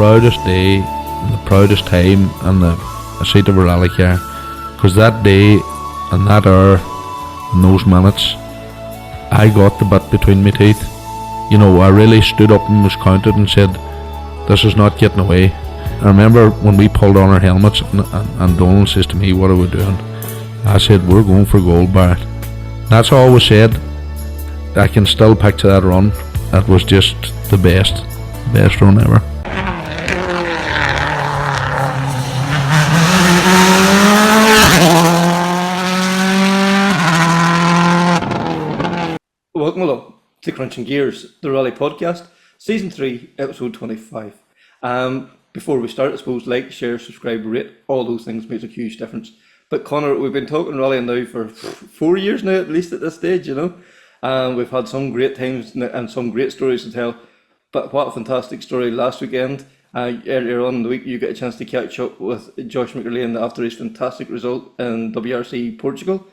proudest day and the proudest time in the seat of a rally car, because that day and that hour and those minutes, I got the bit between my teeth. You know, I really stood up and was counted and said, this is not getting away. I remember when we pulled on our helmets and Donald says to me, what are we doing? I said, we're going for gold, Barrett. That's all was said. I can still picture that run. That was just the best run ever. Welcome along to Krunching Gears, the Rally Podcast, Season 3, Episode 25. Before we start, I suppose, like, share, subscribe, rate, all those things makes a huge difference. But Connor, we've been talking rallying now for 4 years now, at least at this stage, you know. We've had some great times and some great stories to tell. But what a fantastic story last weekend. Earlier on in the week, you get a chance to catch up with Josh McErlean after his fantastic result in WRC Portugal.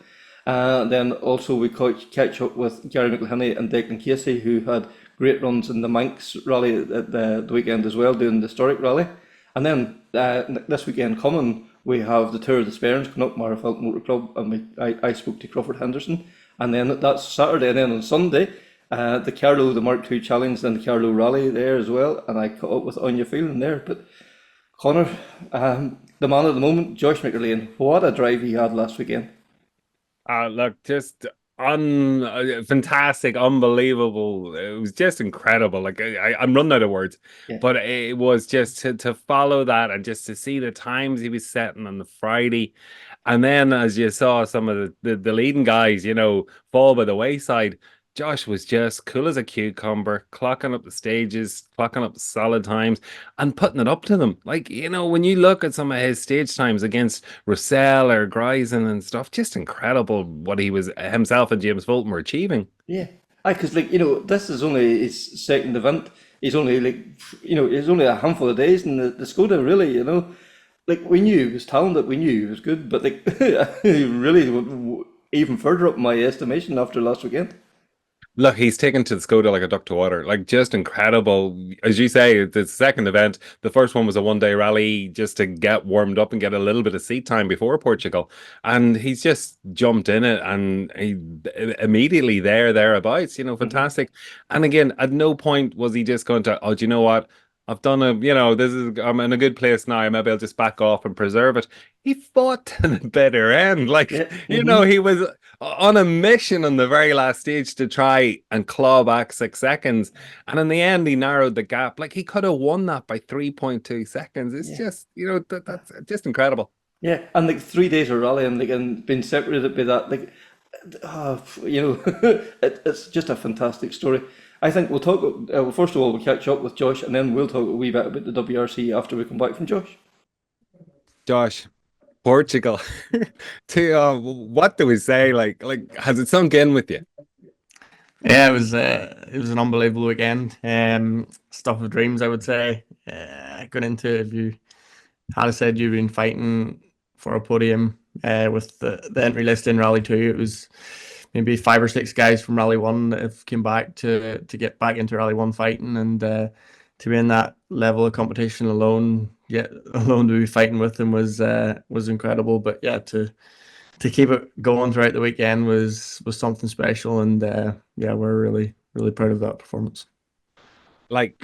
Then also we catch up with Gary McElhinney and Declan Casey, who had great runs in the Manx Rally at the weekend as well, doing the historic rally. And then this weekend coming, we have the Tour of the Sperrins coming up, Magherafelt Motor Club, and I spoke to Crawford Henderson. And then that's Saturday, and then on Sunday, the Carlow, the Mark II Challenge, and the Carlow Rally there as well. And I caught up with Aine Phelan there. But Connor, the man of the moment, Josh McErlean, what a drive he had last weekend. Look, just fantastic, unbelievable. It was just incredible. Like I'm running out of words, but it was just to follow that and just to see the times he was setting on the Friday. And then as you saw some of the leading guys, you know, fall by the wayside, Josh was just cool as a cucumber, clocking up the stages, clocking up solid times, and putting it up to them. Like, you know, when you look at some of his stage times against Russell or Greisen and stuff, just incredible what he was, himself and James Fulton were achieving. Yeah, because, like, you know, this is only his second event. He's only, like, you know, it's only a handful of days in the Skoda, really, you know. Like, we knew he was talented, we knew he was good, but, like, he really went even further up my estimation after last weekend. Look, he's taken to the Skoda like a duck to water. Like, just incredible. As you say, the second event, the first one was a one-day rally just to get warmed up and get a little bit of seat time before Portugal. And he's just jumped in it and he immediately thereabouts, you know, fantastic. And again, at no point was he just going to, oh, do you know what? I've done I'm in a good place now. Maybe I'll just back off and preserve it. He fought to the bitter end. Like, you know, he was on a mission on the very last stage to try and claw back 6 seconds. And in the end, he narrowed the gap. Like, he could have won that by 3.2 seconds. It's just, you know, that's just incredible. Yeah, and like 3 days of rallying, like, and being separated by that, like, you know, it's just a fantastic story. I think we'll talk, first of all, we'll catch up with Josh, and then we'll talk a wee bit about the WRC after we come back from Josh. Josh, Portugal. What do we say? Like, has it sunk in with you? Yeah, it was an unbelievable weekend. Stuff of dreams, I would say. Going into it, if you had said you've been fighting for a podium with the entry list in Rally 2, it was maybe 5 or 6 guys from Rally 1 that have came back to get back into Rally 1 fighting, and to be in that level of competition alone to be fighting with them was incredible. But yeah, to keep it going throughout the weekend was something special, and yeah, we're really, really proud of that performance. Like,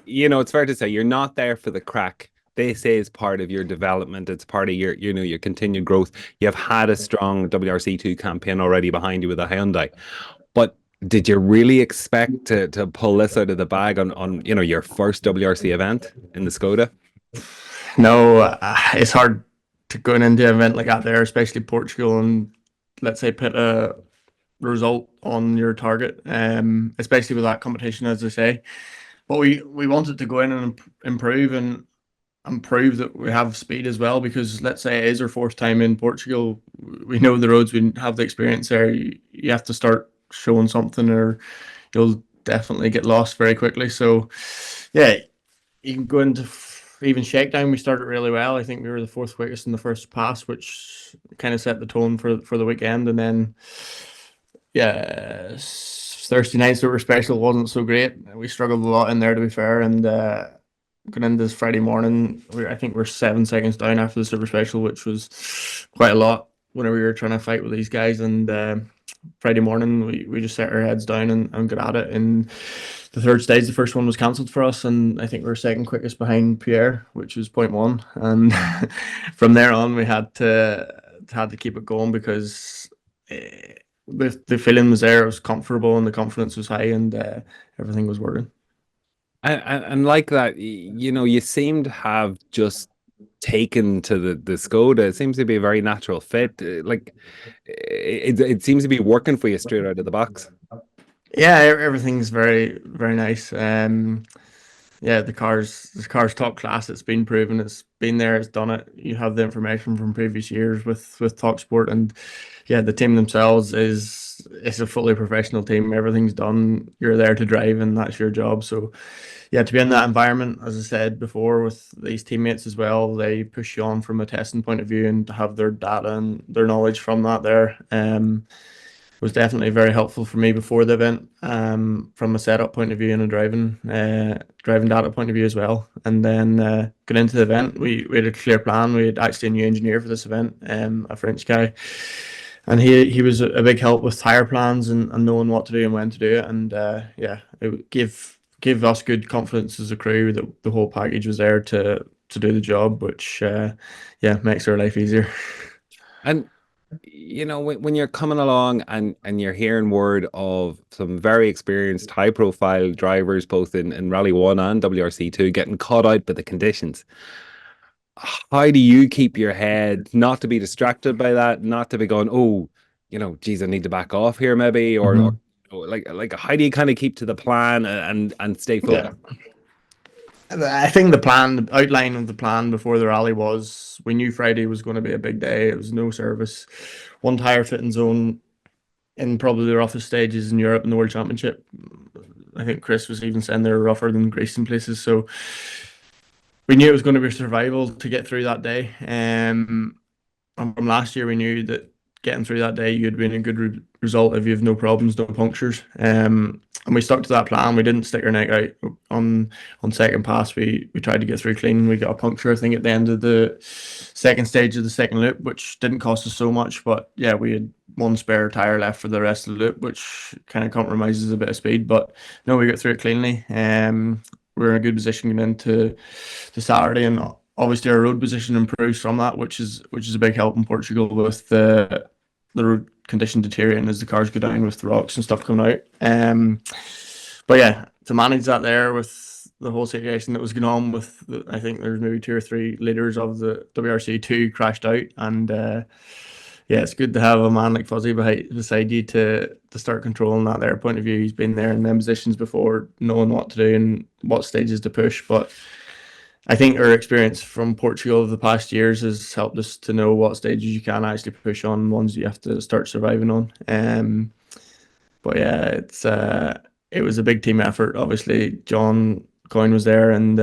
you know, it's fair to say you're not there for the crack. This is part of your development. It's part of your, you know, your continued growth. You've had a strong WRC2 campaign already behind you with a Hyundai. But did you really expect to pull this out of the bag on you know, your first WRC event in the Skoda? No, it's hard to go into an event like that there, especially Portugal, and let's say put a result on your target, especially with that competition, as I say. But we wanted to go in and improve and prove that we have speed as well, because let's say it is our 4th time in Portugal. We know the roads, we have the experience there. You have to start showing something, or you'll definitely get lost very quickly. So yeah, you can go into even shakedown. We started really well. I think we were the 4th quickest in the first pass, which kind of set the tone for the weekend. And then yeah, Thursday nights that were special wasn't so great. We struggled a lot in there, to be fair, and going into this Friday morning, I think we're 7 seconds down after the super special, which was quite a lot whenever we were trying to fight with these guys. And Friday morning, we just set our heads down and got at it. And the third stage, the first one was cancelled for us, and I think we were second quickest behind Pierre, which was .1. And from there on, we had to keep it going because the feeling was there, it was comfortable, and the confidence was high, and everything was working. And like that, you know, you seem to have just taken to the Skoda. It seems to be a very natural fit. Like it seems to be working for you straight out of the box. Yeah, everything's very, very nice. Yeah, the car's top class. It's been proven. It's been there. It's done it. You have the information from previous years with Talksport, and yeah, the team themselves is a fully professional team. Everything's done. You're there to drive, and that's your job. So yeah, to be in that environment, as I said before, with these teammates as well, they push you on from a testing point of view, and to have their data and their knowledge from that there. Was definitely very helpful for me before the event, from a setup point of view and a driving data point of view as well. And then going into the event, we had a clear plan. We had actually a new engineer for this event, a French guy, and he was a big help with tire plans and knowing what to do and when to do it. And yeah, it gave us good confidence as a crew that the whole package was there to do the job, which yeah, makes our life easier. And you know, when you're coming along and you're hearing word of some very experienced, high profile drivers, both in Rally 1 and WRC 2, getting caught out by the conditions, how do you keep your head not to be distracted by that, not to be going, oh, you know, geez, I need to back off here maybe, or like how do you kind of keep to the plan and stay focused? Yeah. I think the outline of the plan before the rally was, we knew Friday was going to be a big day. It was no service, one tire fitting zone in probably the roughest stages in Europe in the World Championship. I think Chris was even saying they're rougher than Greece in places. So we knew it was going to be survival to get through that day. And from last year, we knew that getting through that day, you'd been a good result if you have no problems, no punctures. And we stuck to that plan. We didn't stick our neck out on second pass. We tried to get through clean. We got a puncture, I think, at the end of the second stage of the second loop, which didn't cost us so much. But yeah, we had one spare tire left for the rest of the loop, which kind of compromises a bit of speed. But no, we got through it cleanly. We're in a good position going into the Saturday, and obviously our road position improves from that, which is a big help in Portugal with the road condition deteriorating as the cars go down with the rocks and stuff coming out. But yeah, to manage that there with the whole situation that was going on with, I think there's maybe 2 or 3 leaders of the WRC2 crashed out, and yeah, it's good to have a man like Fuzzy beside you to start controlling that there point of view. He's been there in them positions before, knowing what to do and what stages to push. But I think our experience from Portugal of the past years has helped us to know what stages you can actually push on, ones you have to start surviving on. But yeah, it was a big team effort. Obviously, John Coyne was there, and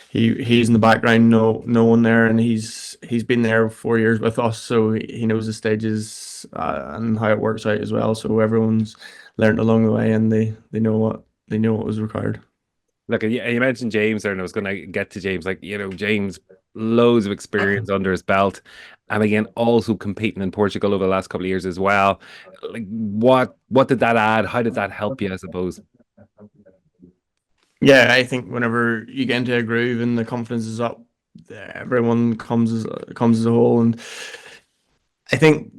he's in the background, no one there, and he's been there 4 years with us, so he knows the stages and how it works out as well. So everyone's learned along the way, and they know what was required. Look, you mentioned James there, and I was going to get to James. Like, you know, James, loads of experience under his belt, and again, also competing in Portugal over the last couple of years as well. Like, what did that add? How did that help you, I suppose? Yeah, I think whenever you get into a groove and the confidence is up, everyone comes as a whole. And I think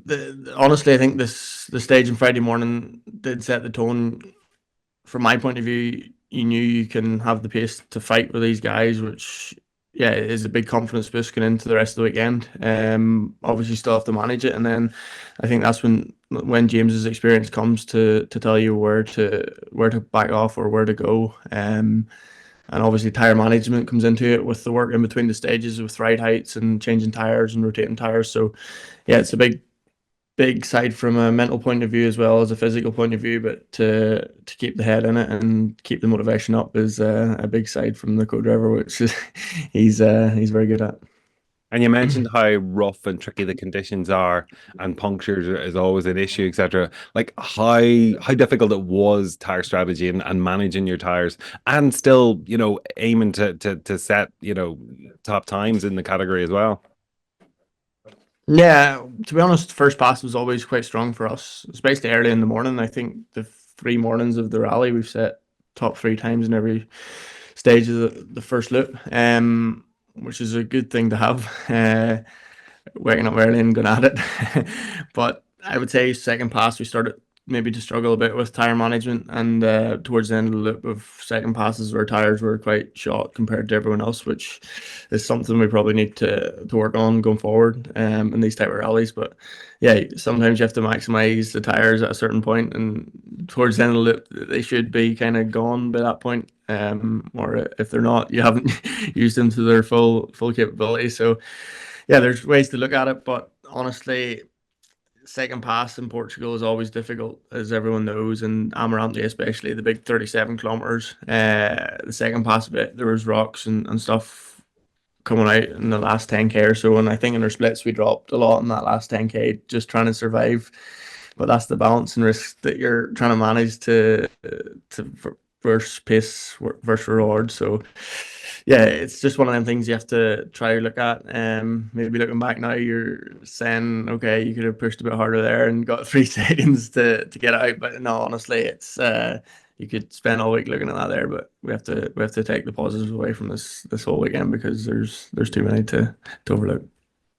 honestly, I think the stage on Friday morning did set the tone. From my point of view, you knew you can have the pace to fight with these guys, which yeah is a big confidence boost going into the rest of the weekend. Obviously, still have to manage it, and then I think that's when James's experience comes to tell you where to back off or where to go. And obviously, tire management comes into it with the work in between the stages with ride heights and changing tires and rotating tires. So yeah, it's a big side from a mental point of view as well as a physical point of view, but to keep the head in it and keep the motivation up is a big side from the co-driver, which is he's very good at. And you mentioned how rough and tricky the conditions are, and punctures is always an issue, etc. Like how difficult it was tire strategy and managing your tires, and still, aiming to set, top times in the category as well. Yeah, to be honest, first pass was always quite strong for us, especially early in the morning. I think the 3 mornings of the rally, we've set top 3 times in every stage of the first loop, which is a good thing to have. Waking up early and going at it. But I would say second pass, we started maybe to struggle a bit with tire management, and towards the end of the loop of second passes, our tires were quite short compared to everyone else, which is something we probably need to work on going forward in these type of rallies. But yeah, sometimes you have to maximize the tires at a certain point, and towards the end of the loop, they should be kind of gone by that point. Or if they're not, you haven't used them to their full capability. So yeah, there's ways to look at it, but honestly, second pass in Portugal is always difficult, as everyone knows, and Amarante especially, the big 37 kilometers. The second pass bit, there was rocks and stuff coming out in the last 10k or so, and I think in our splits we dropped a lot in that last 10k just trying to survive. But that's the balance and risk that you're trying to manage to versus pace versus reward. So yeah, it's just one of them things you have to try to look at. Maybe looking back now, you're saying, okay, you could have pushed a bit harder there and got 3 seconds to get out. But no, honestly, it's you could spend all week looking at that there. But we have to take the positives away from this whole weekend, because there's too many to overlook.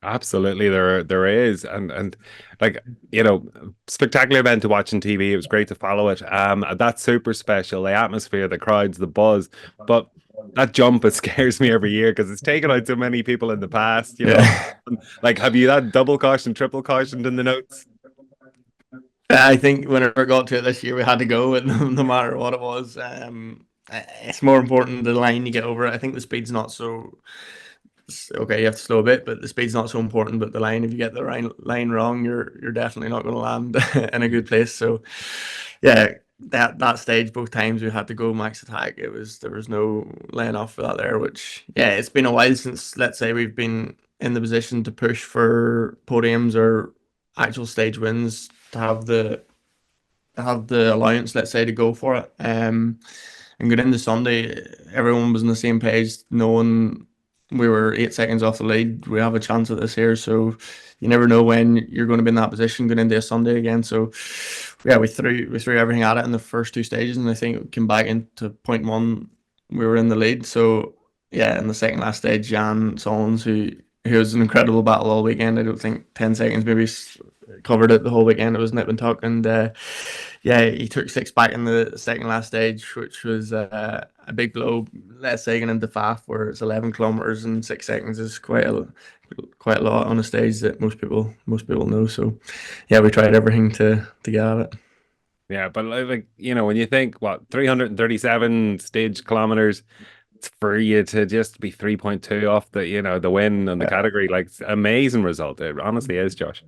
Absolutely, there is, and like, spectacular event to watch on TV. It was great to follow it. That's super special. The atmosphere, the crowds, the buzz, but that jump, it scares me every year because it's taken out so many people in the past. Yeah. Like, have you that double caution, triple cautioned in the notes? I think whenever it got to it this year, we had to go, no matter what it was. It's more important the line you get over it. I think the speed's not so. Okay, you have to slow a bit, but the speed's not so important. But the line, if you get the line wrong, you're definitely not going to land in a good place. So, yeah, that stage, both times we had to go max attack. There was no laying off for that there. Which, yeah, it's been a while since, let's say, we've been in the position to push for podiums or actual stage wins, to have the allowance, let's say, to go for it. And going into Sunday, everyone was on the same page, knowing we were 8 seconds off the lead. We have a chance at this here, so you never know when you're going to be in that position going into a Sunday again. So yeah, we threw everything at it in the first 2 stages, and I think it came back into point one. We were in the lead. So yeah, in the second last stage, Jan Solons, who was an incredible battle all weekend. I don't think 10 seconds maybe covered it the whole weekend. It was nip and tuck, and yeah, he took 6 back in the second last stage, which was a big blow. Let's say going into FAF, where it's 11 kilometers and 6 seconds is quite a lot on a stage that most people know. So yeah, we tried everything to get at it. Yeah, but like, when you think, what, 337 stage kilometers for you to just be 3.2 off the win and the category, like, amazing result. It honestly is, Josh.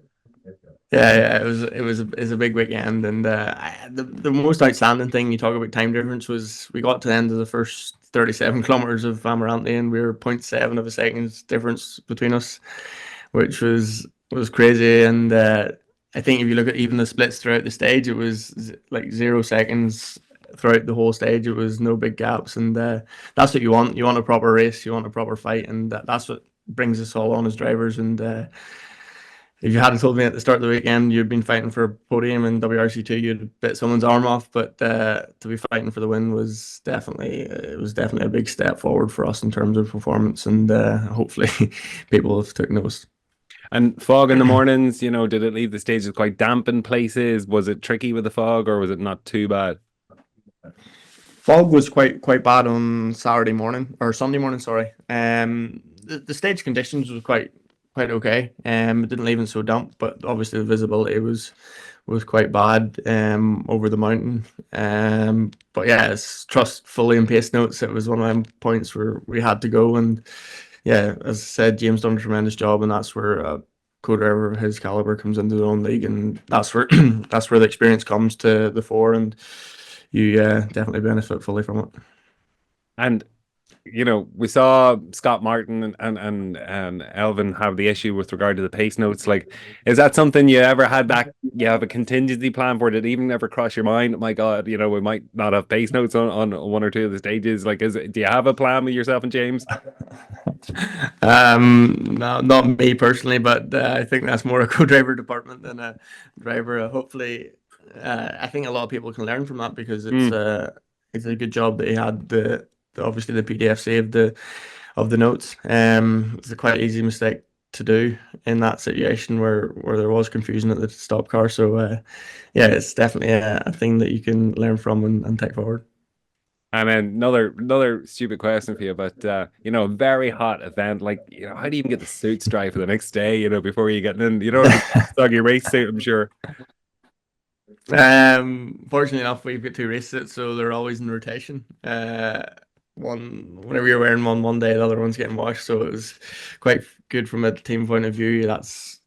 Yeah, it was a big weekend, and the most outstanding thing, you talk about time difference, was we got to the end of the first 37 kilometers of Amarante, and we were 0.7 of a second difference between us, which was crazy. And I think if you look at even the splits throughout the stage, it was like 0 seconds throughout the whole stage. It was no big gaps, and that's what you want. You want a proper race, you want a proper fight, and that's what brings us all on as drivers. And if you hadn't told me at the start of the weekend you'd been fighting for a podium in WRC2, you'd bit someone's arm off. But to be fighting for the win was definitely a big step forward for us in terms of performance, and hopefully people have took notice. And fog in the mornings, did it leave the stages quite damp in places? Was it tricky with the fog, or was it not too bad? Fog was quite bad on Saturday morning, or Sunday morning, sorry. The stage conditions was quite okay. It didn't leave it so damp, but obviously the visibility was quite bad over the mountain. But yeah, it's trust fully in pace notes. It was one of them points where we had to go, and yeah, as I said, James done a tremendous job, and that's where a co-driver of his caliber comes into their own league, and that's where the experience comes to the fore, and you definitely benefit fully from it. And we saw Scott Martin and Elvin have the issue with regard to the pace notes. Like, is that something you ever had you have a contingency plan for? Did it even ever cross your mind? Oh my God, we might not have pace notes on one or two of the stages. Like, do you have a plan with yourself and James? No, not me personally, but I think that's more a co-driver department than a driver. Hopefully, I think a lot of people can learn from that because it's a good job that he had obviously the PDF saved of the notes. It's a quite easy mistake to do in that situation where there was confusion at the stop car. So yeah, it's definitely a thing that you can learn from and take forward. And then another stupid question for you, but a very hot event, like, how do you even get the suits dry for the next day, before you get in, soggy race suit, I'm sure. Fortunately enough, we've got two race suits, so they're always in rotation. Whenever you're wearing one day, the other one's getting washed, so it was quite good from a team point of view. That's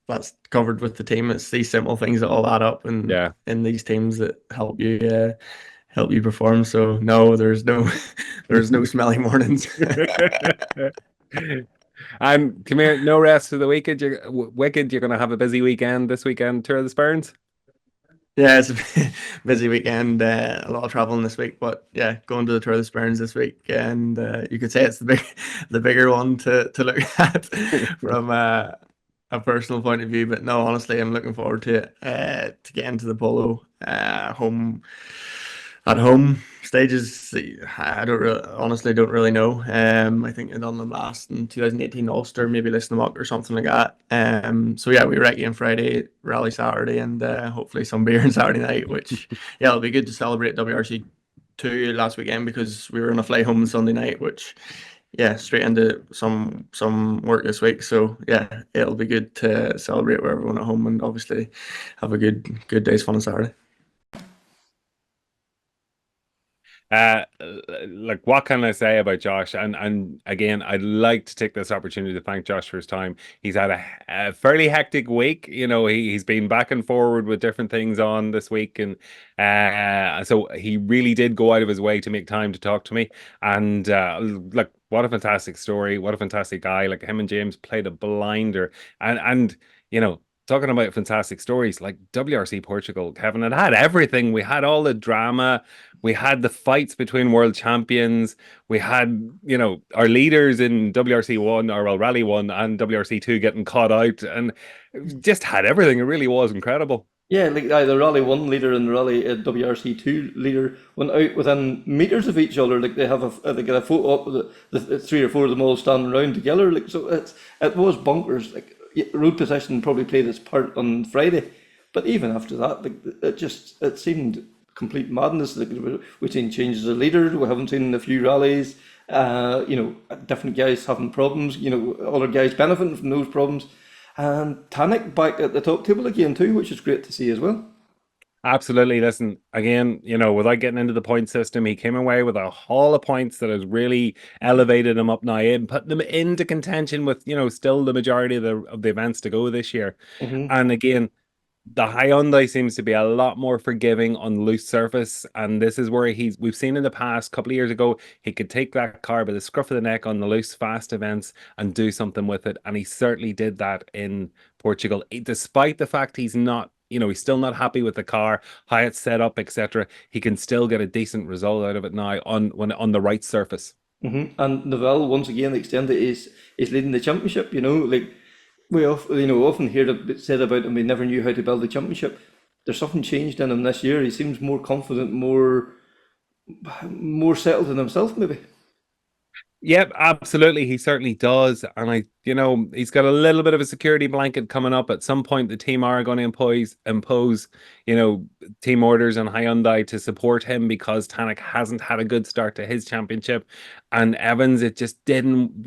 covered with the team. It's these simple things that all add up, and in these teams that help you perform. So no, there's no smelly mornings. And come here, no rest for the weekend. Wicked, you're going to have a busy weekend this weekend. Tour of the Sperrins. Yeah, it's a busy weekend. A lot of traveling this week, but yeah, going to the Tour of the Sperrins this week, and you could say it's the bigger one to look at from a personal point of view. But no, honestly, I'm looking forward to it. To get into the polo home stages. I honestly don't really know. I think I done them last in 2018 Ulster, maybe listen them up or something like that. So yeah, we recce on Friday, rally Saturday, and hopefully some beer on Saturday night. Which yeah, it'll be good to celebrate WRC 2 last weekend because we were on a flight home on Sunday night, which yeah, straight into some work this week. So yeah, it'll be good to celebrate with everyone at home and obviously have a good day's fun on Saturday. Like, what can I say about Josh? And again, I'd like to take this opportunity to thank Josh for his time. He's had a fairly hectic week. He's been back and forward with different things on this week, and so he really did go out of his way to make time to talk to me. And like, what a fantastic story! What a fantastic guy! Like, him and James played a blinder, and talking about fantastic stories, like WRC Portugal, Kevin, it had everything. We had all the drama. We had the fights between world champions. We had, our leaders in WRC 1, or well, Rally 1 and WRC 2 getting caught out, and just had everything. It really was incredible. Yeah, like the Rally 1 leader and the Rally WRC 2 leader went out within meters of each other. Like they get a photo up with the three or four of them all standing around together. Like, so it was bonkers. Like, road position probably played its part on Friday, but even after that, like, it seemed complete madness. Like, we've seen changes of leader. We haven't seen a few rallies. Different guys having problems. Other guys benefiting from those problems. And Tanak back at the top table again too, which is great to see as well. Absolutely. Listen, again, without getting into the point system, he came away with a haul of points that has really elevated him up now and put them into contention with, still the majority of the events to go this year. Mm-hmm. And again, the Hyundai seems to be a lot more forgiving on loose surface, and this is where we've seen in the past, couple of years ago, he could take that car by the scruff of the neck on the loose fast events and do something with it, and he certainly did that in Portugal, despite the fact he's not, he's still not happy with the car, how it's set up, etc. He can still get a decent result out of it now on the right surface. Mm-hmm. And Novell, once again, extended is leading the championship. Like, we often hear it said about him, he never knew how to build a championship. There's something changed in him this year. He seems more confident, more settled in himself, maybe. Yep, absolutely. He certainly does. And he's got a little bit of a security blanket coming up. At some point, the team are going to impose, team orders on Hyundai to support him because Tanak hasn't had a good start to his championship. And Evans, it just didn't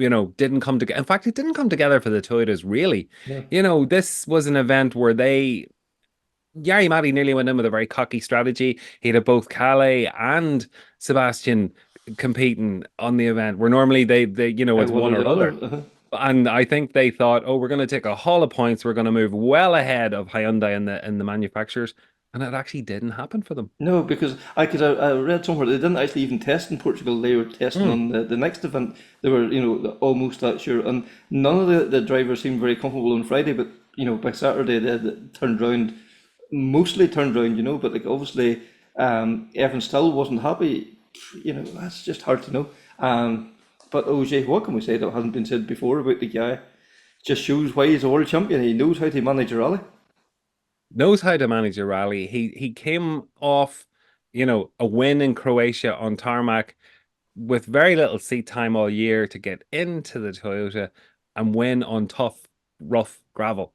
come together. In fact, it didn't come together for the Toyotas, really. Yeah. This was an event where Jari Matti nearly went in with a very cocky strategy. He had both Calais and Sebastian competing on the event, where normally they it's one or other. Uh-huh. And I think they thought, oh, we're going to take a haul of points. We're going to move well ahead of Hyundai and the manufacturers. and it actually didn't happen for them. No, because I read somewhere they didn't actually even test in Portugal. They were testing on the next event. They were, almost that sure, and none of the drivers seemed very comfortable on Friday. But by Saturday they had turned round, mostly turned round. But like obviously, Evan still wasn't happy. That's just hard to know. But OJ, what can we say that hasn't been said before about the guy? Just shows why he's a world champion. He knows how to manage a rally. Knows how to manage a rally. He came off, a win in Croatia on tarmac with very little seat time all year to get into the Toyota and win on tough, rough gravel.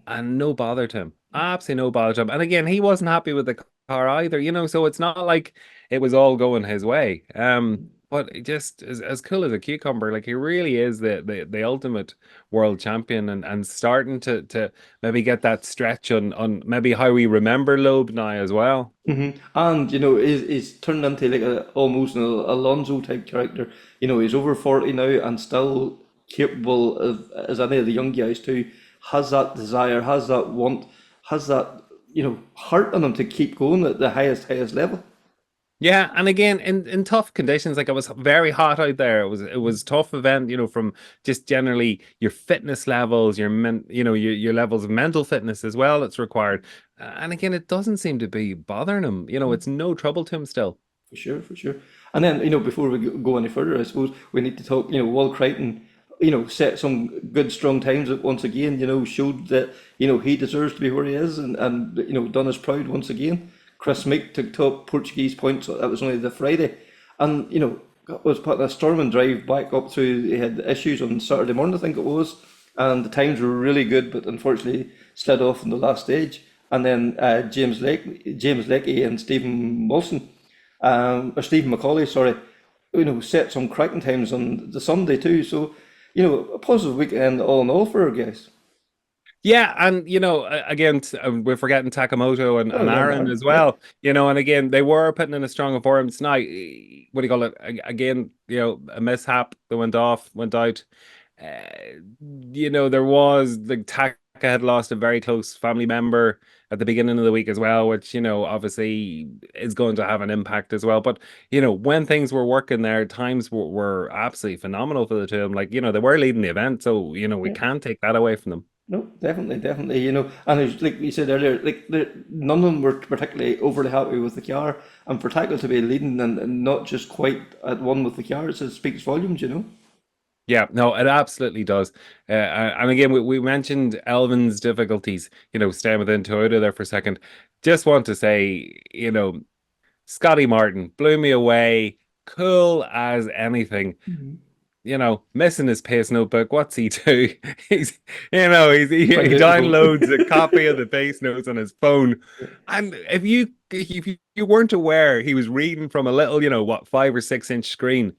And no bother to him. Absolutely no bother to him. And again, he wasn't happy with the car either, so it's not like it was all going his way. But just as cool as a cucumber, like he really is the ultimate world champion and starting to maybe get that stretch on maybe how we remember Loeb now as well. And he's turned into like almost an Alonso type character. He's over 40 now and still capable of, as any of the young guys too, has that desire, has that want, has that heart in him to keep going at the highest level. Yeah, and again in tough conditions, like it was very hot out there. It was tough event, from just generally your fitness levels, your your levels of mental fitness as well that's required. And again, it doesn't seem to be bothering him. It's no trouble to him still. For sure, for sure. And then before we go any further, I suppose we need to talk. Wal Crichton, set some good strong times once again. Showed that he deserves to be where he is, and done us proud once again. Chris Meek took top Portuguese points. That was only the Friday, and was part of a storming drive back up through. He had issues on Saturday morning, I think it was, and the times were really good, but unfortunately slid off in the last stage. And then James Leckie and Stephen Wilson, or Stephen McCauley, sorry, set some cracking times on the Sunday too. So a positive weekend all in all for our guys. Yeah, and again, we're forgetting Takamoto and Aaron as well. And again, they were putting in a strong performance. Now, what do you call it? Again, a mishap that went out. There was Taka had lost a very close family member at the beginning of the week as well, which obviously is going to have an impact as well. But when things were working there, times were absolutely phenomenal for the two of them. Like they were leading the event, so we can't take that away from them. No, definitely. And it's like you said earlier, like none of them were particularly overly happy with the car, and for Tackle to be leading and not just quite at one with the car, it speaks volumes. Yeah, no, it absolutely does. And again, we mentioned Elvin's difficulties, staying within Toyota there for a second. Just want to say, Scotty Martin blew me away, cool as anything. Missing his pace notebook. What's he do? He downloads a copy of the pace notes on his phone. And if you weren't aware, he was reading from a little, 5 or 6 inch screen.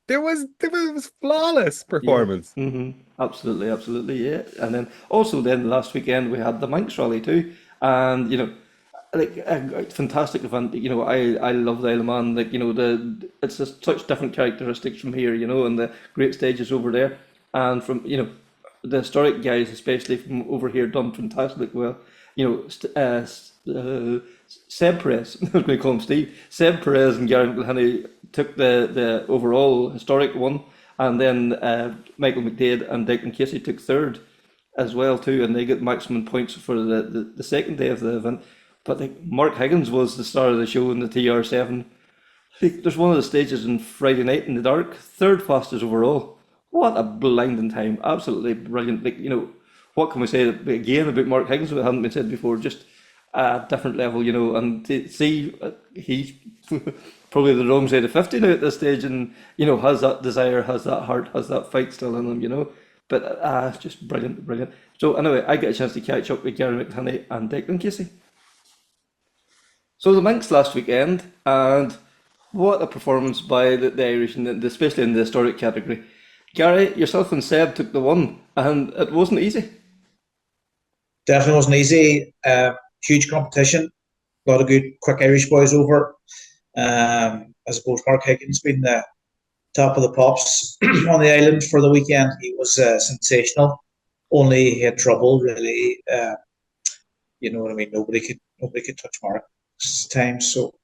There was flawless performance. Yeah. Absolutely, yeah. And then also last weekend we had the Manx Rally too, and like a fantastic event. I love the Isle of Man. Like it's just such different characteristics from here. And the great stages over there, and from the historic guys, especially from over here, done fantastic well. Seb Perez, I was going to call him Steve. Seb Perez and Gary McElhinney took the overall historic one, and then Michael McDade and Declan Casey took third as well too, and they get maximum points for the second day of the event. But Mark Higgins was the star of the show in the TR7. There's one of the stages on Friday night in the dark, third fastest overall. What a blinding time! Absolutely brilliant. What can we say again about Mark Higgins that hadn't been said before? Just a different level, and to see he's probably the wrong side of 50 now at this stage, and has that desire, has that heart, has that fight still in him, But it's just brilliant. So anyway, I get a chance to catch up with Gary McElhinney and Declan Casey. So the Manx last weekend, and what a performance by the Irish, and especially in the historic category. Gary, yourself and Seb took the one, and it wasn't easy. Definitely wasn't easy. Huge competition. A lot of good, quick Irish boys over. I suppose Mark Higgins being the top of the pops on the island for the weekend. He was sensational. Only he had trouble, really. You know what I mean? Nobody nobody could touch Mark's time. So,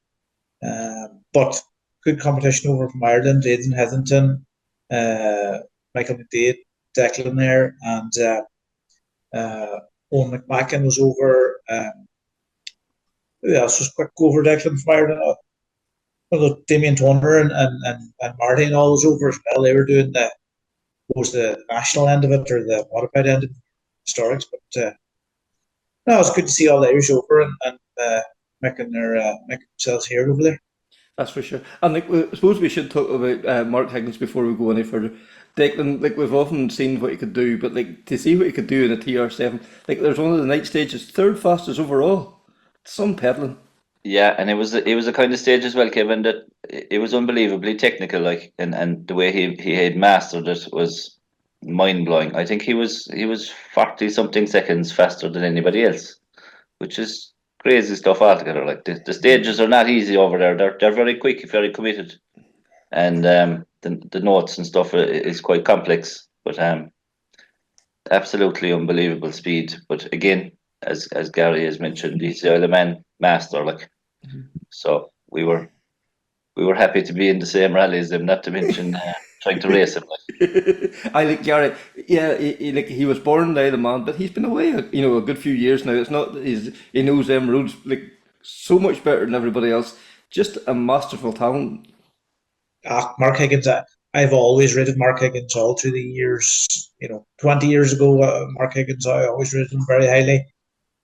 but good competition over from Ireland. Aidan Hetherington, Michael McDade, Declan there, and Owen McMacken was over. Who else was quick over Declan from Ireland? Damien Toner and Marty and all was over as well. They were doing the national end of it or the modified end of historics. But no, it was good to see all the Irish over and making themselves heard over there. That's for sure. And like, I suppose we should talk about Mark Higgins before we go any further. Declan, like we've often seen what he could do, but like to see what he could do in a TR7, like there's one of the night stages, third fastest overall. Some peddling. Yeah, and it was a kind of stage as well, Kevin, that it was unbelievably technical, like, and the way he had mastered it was mind blowing. I think he was 40 something seconds faster than anybody else, which is crazy stuff altogether. Like the stages are not easy over there. They're very quick, very committed, and the notes and stuff is quite complex. But absolutely unbelievable speed. But again, as Gary has mentioned, he's the Isle of Man master. Like, so we were happy to be in the same rally as them. Not to mention trying to race him. Like. I like Gary. Yeah, he was born in the Isle of Man, but he's been away, a good few years now. It's not that he knows them roads like so much better than everybody else. Just a masterful talent. Mark Higgins, I've always rated Mark Higgins all through the years. 20 years ago, Mark Higgins, I always rated him very highly.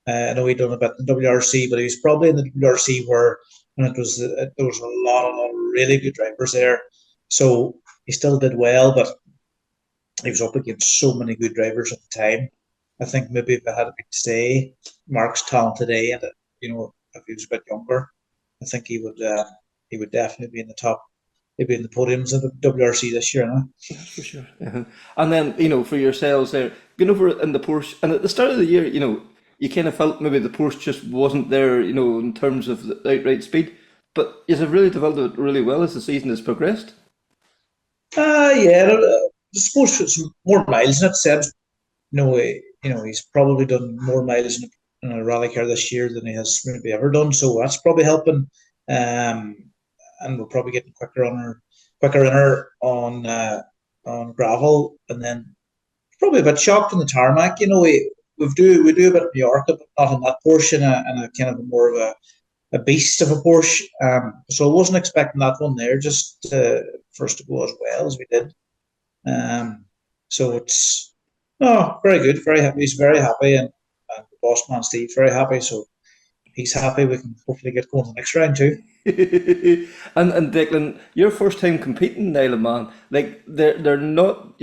I know he'd done a bit in the WRC, but he was probably in the WRC where there was a lot of really good drivers there. So he still did well, but he was up against so many good drivers at the time. I think maybe if it had been today, Mark's talent today, and if he was a bit younger, I think he would definitely be in the top. He'd be in the podiums of the WRC this year, no? That's for sure. Yeah. And then, for yourselves there, going over in the Porsche, and at the start of the year, you kind of felt maybe the Porsche just wasn't there, in terms of the outright speed. But you have really developed it really well as the season has progressed. Yeah, I suppose it's more miles in it. Said, he's probably done more miles in a rally car this year than he has maybe ever done. So that's probably helping. And we're probably getting quicker in her on gravel, and then probably a bit shocked on the tarmac. We do a bit of New York, but not in that Porsche, and a kind of more of a beast of a Porsche. So I wasn't expecting that one there, just for us to go as well as we did. So it's very good, very happy. He's very happy, and the boss man Steve very happy. So he's happy. We can hopefully get going the next round too. and Declan, your first time competing in Isle of Man, like they're not,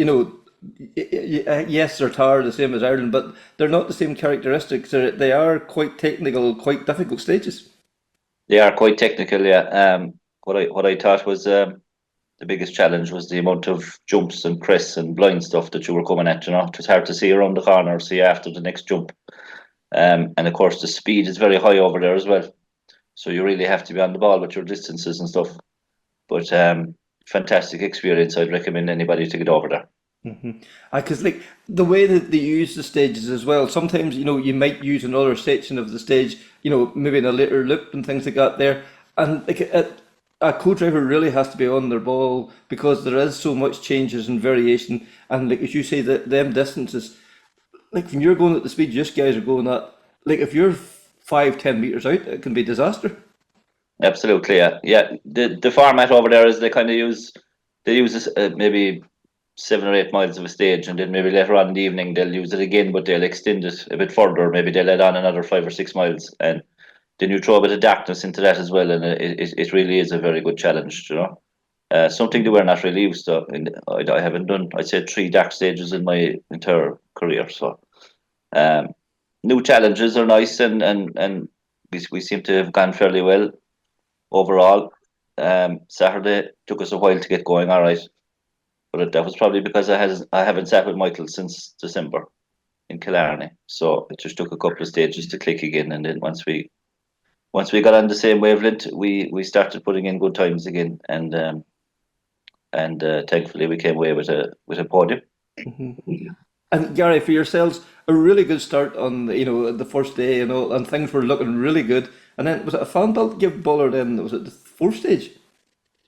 yes, they're tired the same as Ireland, but they're not the same characteristics. They are quite technical, quite difficult stages. They are quite technical, yeah. What I thought was the biggest challenge was the amount of jumps and crests and blind stuff that you were coming at. It was hard to see around the corner, see after the next jump, and of course the speed is very high over there as well. So you really have to be on the ball with your distances and stuff. But fantastic experience. I'd recommend anybody to get over there. Because like the way that they use the stages as well, sometimes you might use another section of the stage, maybe in a later loop and things like that there, and like a co-driver really has to be on their ball because there is so much changes and variation, and like as you say, them distances, like when you're going at the speed just guys are going at, like if you're 5-10 meters out, it can be disaster. Absolutely, yeah. The format over there is they use this, maybe 7 or 8 miles of a stage, and then maybe later on in the evening they'll use it again, but they'll extend it a bit further. Maybe they'll add on another 5 or 6 miles, and then you throw a bit of darkness into that as well, and it really is a very good challenge, something that we're not really used to. I haven't done, I'd say, 3 dark stages in my entire career, so new challenges are nice, and we seem to have gone fairly well overall. Saturday took us a while to get going, all right. But that was probably because I haven't sat with Michael since December in Killarney, so it just took a couple of stages to click again. And then once we got on the same wavelength, we started putting in good times again, and thankfully we came away with a podium. And Gary, for yourselves, a really good start on the first day, and things were looking really good. And then was it a fan belt give bollered in? Was it the fourth stage?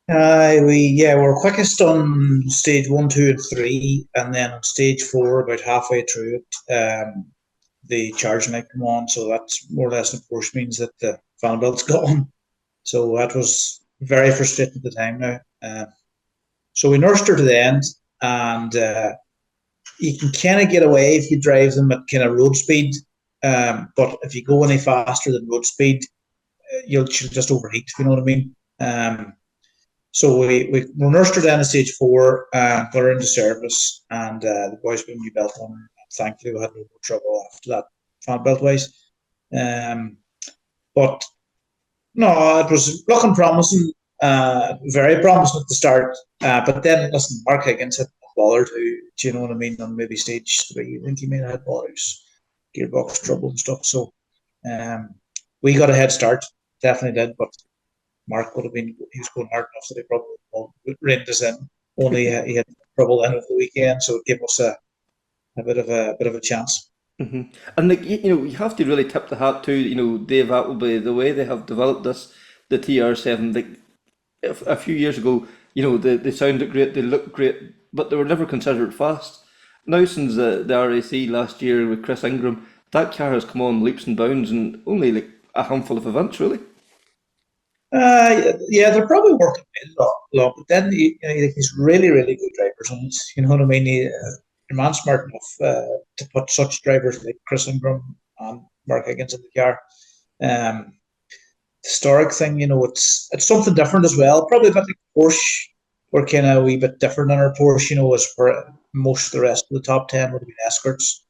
We were quickest on stage 1, 2, and 3, and then on stage 4, about halfway through it, the charge might come on. So that's more or less, of course, means that the fan belt's gone. So that was very frustrating at the time now. So we nursed her to the end, and you can kind of get away if you drive them at kind of road speed. But if you go any faster than road speed, she'll just overheat, if you know what I mean. So we nursed her down to stage 4, got her into service, and the boys put a new belt on her. Thankfully, we had no more trouble after that, fan belt wise. But no, it was looking promising, very promising at the start. But then, listen, Mark Higgins had a baller too. Do you know what I mean? On maybe stage 3, I think he may have had ballers, gearbox trouble and stuff. So we got a head start, definitely did. But Mark he was going hard enough that he probably reined us in. Only he had trouble end of the weekend, so it gave us a bit of a chance. Hmm. And you have to really tip the hat to Dave Appleby, the way they have developed the TR7. Like a few years ago, they sounded great, they looked great, but they were never considered fast. Now since the RAC last year with Chris Ingram, that car has come on leaps and bounds in only like a handful of events, really. Yeah, they're probably working a lot, but then he's really, really good drivers, and you know what I mean. Your man's smart enough to put such drivers like Chris Ingram and Mark Higgins in the car. Historic thing, it's something different as well. Probably a bit like Porsche. We're kind of a wee bit different in our Porsche, as for most of the rest of the top 10 would be Escorts.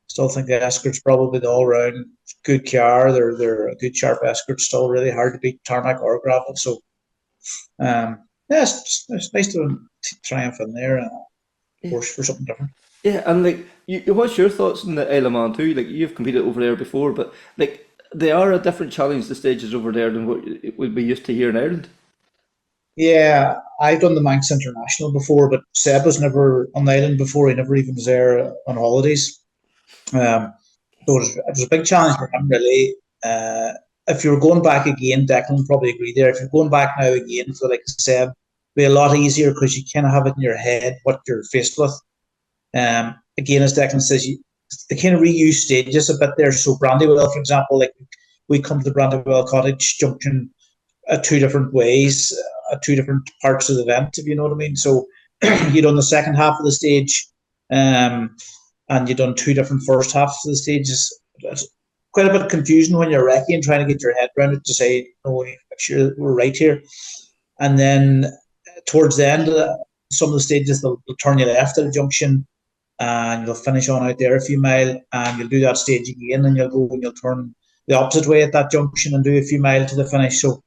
Still think the Escort's probably the all-round good car. They're a good sharp Escort. Still really hard to beat tarmac or gravel. So, it's nice to triumph in there. Course for something different. Yeah, and like, what's your thoughts on the Isle of Man too? Like, you've competed over there before, but like, they are a different challenge, the stages over there, than what we'd be used to here in Ireland. Yeah, I've done the Manx International before, but Seb was never on the island before. He never even was there on holidays. So it was a big challenge for him, really. If you were going back again, Declan would probably agree there. If you're going back now again for like Seb, it'd be a lot easier because you kind of have it in your head what you're faced with. Again, as Declan says, they kind of reuse stages a bit there. So Brandywell, for example, like we come to the Brandywell Cottage Junction 2 different ways, 2 different parts of the event, if you know what I mean. So you done the second half of the stage, and you done 2 different first halves of the stages. It's quite a bit of confusion when you're recce and trying to get your head around it to say, no, make sure we're right here. And then towards the end, some of the stages they'll turn you left at a junction, and you'll finish on out there a few mile, and you'll do that stage again, and you'll turn the opposite way at that junction and do a few mile to the finish. So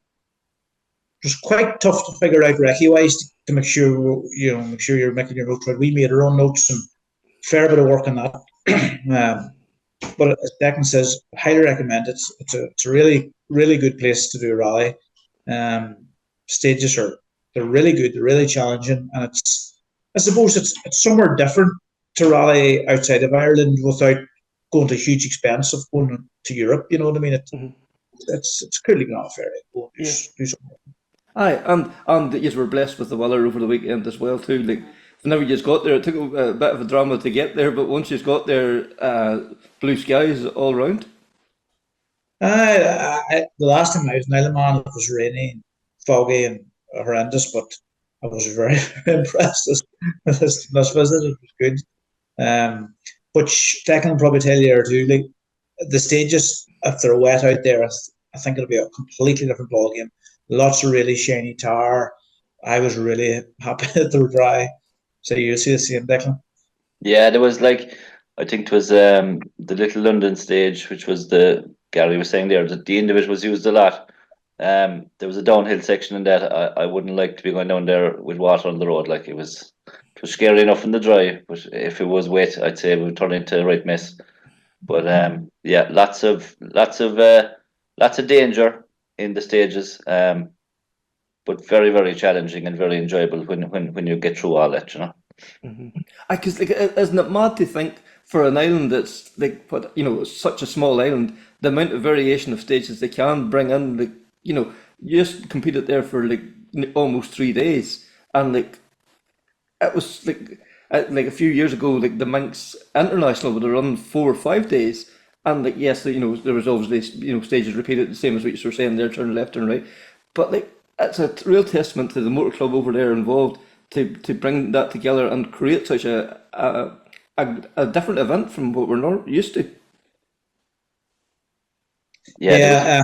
it was quite tough to figure out recce wise to make sure you're making your notes right. We made our own notes and fair bit of work on that. But as Declan says, highly recommend it. It's a really, really good place to do a rally. Stages they're really good, they're really challenging, and I suppose it's somewhere different to rally outside of Ireland without going to huge expense of going to Europe. You know what I mean? It's clearly not fair. Do something. Aye, and you were blessed with the weather over the weekend as well too. Like, whenever you got there, it took a bit of a drama to get there, but once you got there, blue skies all round. The last time I was in Isle of Man, it was rainy, foggy, and horrendous. But I was very, very impressed. This visit, it was good. Which Declan can probably tell you too. Like the stages, if they're wet out there, I think it'll be a completely different ballgame. Lots of really shiny tar. I was really happy that they were dry. So you see the same, Declan? Yeah, there was I think it was the Little London stage, which was Gary was saying there, that the end of it was used a lot. There was a downhill section in that. I wouldn't like to be going down there with water on the road. Like it was scary enough in the dry, but if it was wet, I'd say it would turn into a right mess. But yeah, lots of danger in the stages. But very, very challenging and very enjoyable when you get through all that, Because isn't it mad to think for an island that's like, it's such a small island, the amount of variation of stages they can bring in, like, you just competed there for like almost 3 days, and like it was like a few years ago, like the Manx International would have run 4 or 5 days, and like yes, there was obviously stages repeated the same as what you were saying there, turn left, turn right, but like it's a real testament to the motor club over there involved to bring that together and create such a different event from what we're not used to. Yeah,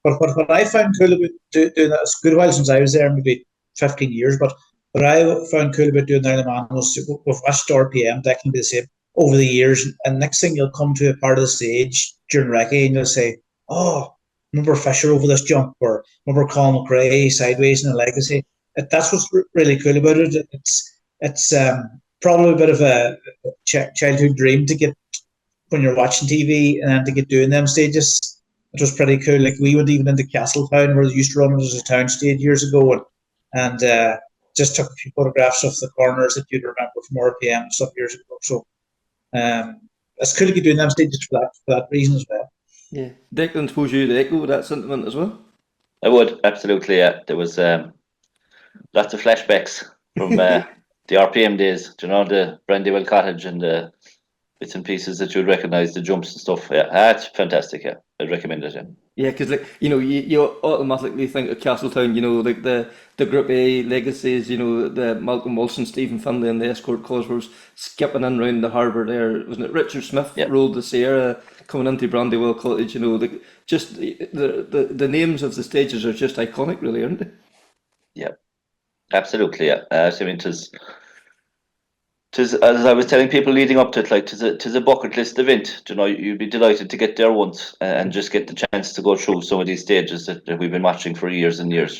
But what I found cool about doing that, it's a good while since I was there, maybe 15 years, but what I found cool about doing the Isle of Man was we've watched RPM, that can be the same over the years, and next thing you'll come to a part of the stage during recce and you'll say, oh, remember Fisher over this jump, or remember Colin McRae sideways in the Legacy. That's what's really cool about it. It's probably a bit of a childhood dream to get when you're watching TV and then to get doing them stages. It was pretty cool. Like we went even into Castletown where they used to run it as a town stage years ago, and just took a few photographs of the corners that you'd remember from RPM and stuff years ago. So it's cool to get doing them stages for that reason as well. Yeah, Declan, suppose you'd echo that sentiment as well. I would absolutely. Yeah, there was lots of flashbacks from the RPM days. Do you know, the Brandywell Cottage and the bits and pieces that you'd recognise, the jumps and stuff. Yeah, that's fantastic. Yeah, I'd recommend it. Yeah. Yeah, because like you automatically think of Castletown. Like the Group A legacies. The Malcolm Wilson, Stephen Findlay, and the Escort Cosworths skipping in round the harbour there. Wasn't it Richard Smith rolled the Sierra coming into Brandywell Cottage? Like just the names of the stages are just iconic, really, aren't they? Yeah, absolutely. Yeah, I mean, as I was telling people leading up to it, like tis a bucket list event. You'd be delighted to get there once and just get the chance to go through some of these stages that we've been watching for years and years.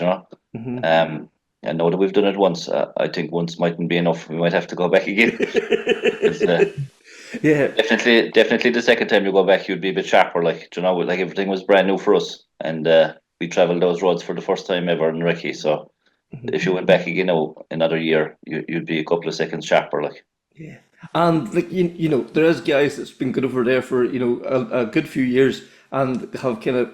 And now that we've done it once, I think once mightn't be enough. We might have to go back again. Yeah, definitely. The second time you go back, you'd be a bit sharper. Like like everything was brand new for us, and we travelled those roads for the first time ever in recce. So if you went back again another year, you'd be a couple of seconds sharper. Like. yeah, and like there is guys that's been good over there for a good few years and have kind of,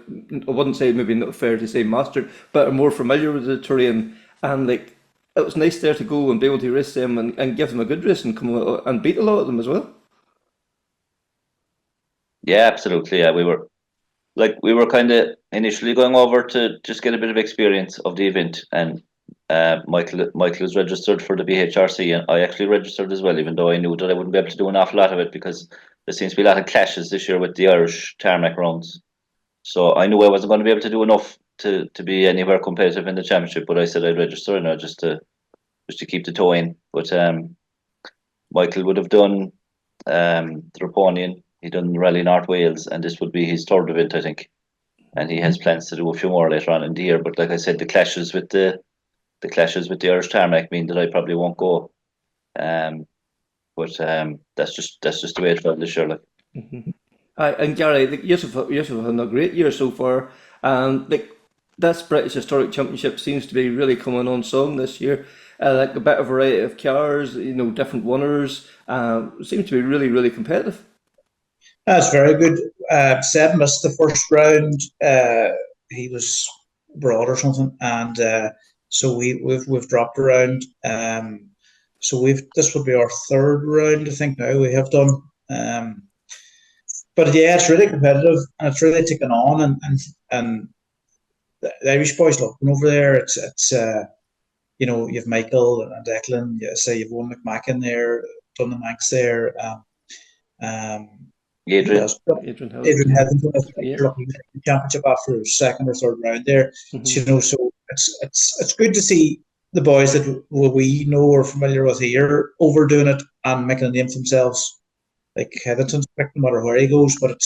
I wouldn't say, maybe not fair to say mastered, but are more familiar with the terrain, and like it was nice there to go and be able to race them and give them a good race and come out and beat a lot of them as well. Yeah, absolutely. Yeah, we were kind of initially going over to just get a bit of experience of the event, and Michael was registered for the BHRC, and I actually registered as well, even though I knew that I wouldn't be able to do an awful lot of it because there seems to be a lot of clashes this year with the Irish tarmac rounds. So I knew I wasn't going to be able to do enough to be anywhere competitive in the championship, but I said I'd register just to keep the toe in. But Michael would have done the Raponian, he'd done Rally North Wales, and this would be his third event, I think. And he has plans to do a few more later on in the year. But like I said, the clashes with the Irish tarmac mean that I probably won't go. But that's just the way it felt this year. Like. And Gary, like, you've had a great year so far, and like this British Historic Championship seems to be really coming on strong this year. Like a bit of variety of cars, different winners. Seems to be really, really competitive. That's very good. Seb missed the first round. He was abroad or something, and so we've dropped around. So this would be our third round, I think. Now we have done. But yeah, it's really competitive and it's really taken on, and the Irish boys looking over there. It's you have Michael and Declan. You've Owen McMacken there, done the Manx there. Adrian Hetherington looking at the championship after his second or third round there. So it's good to see the boys that we know or familiar with here overdoing it and making a name for themselves. Like Hetherington's picked no matter where he goes, but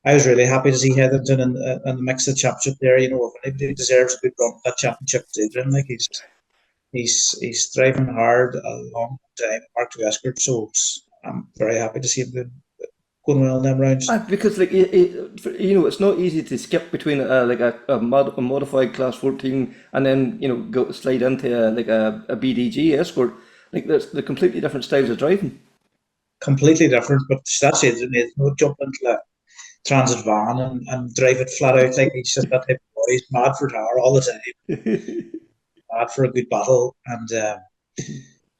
I was really happy to see Hetherington in the mix of the championship there. If anybody deserves a good run at that championship, Adrian, like he's thriving hard a long time, Mark Escort, so I'm very happy to see him going well in them rounds. Because like it's not easy to skip between a modified class 14 and then slide into a BDG Escort. Like they're completely different styles of driving. Completely different, but that's it. There's no jump into a transit van and drive it flat out. Like he's just that type of boy. He's mad for power all the time, mad for a good battle. And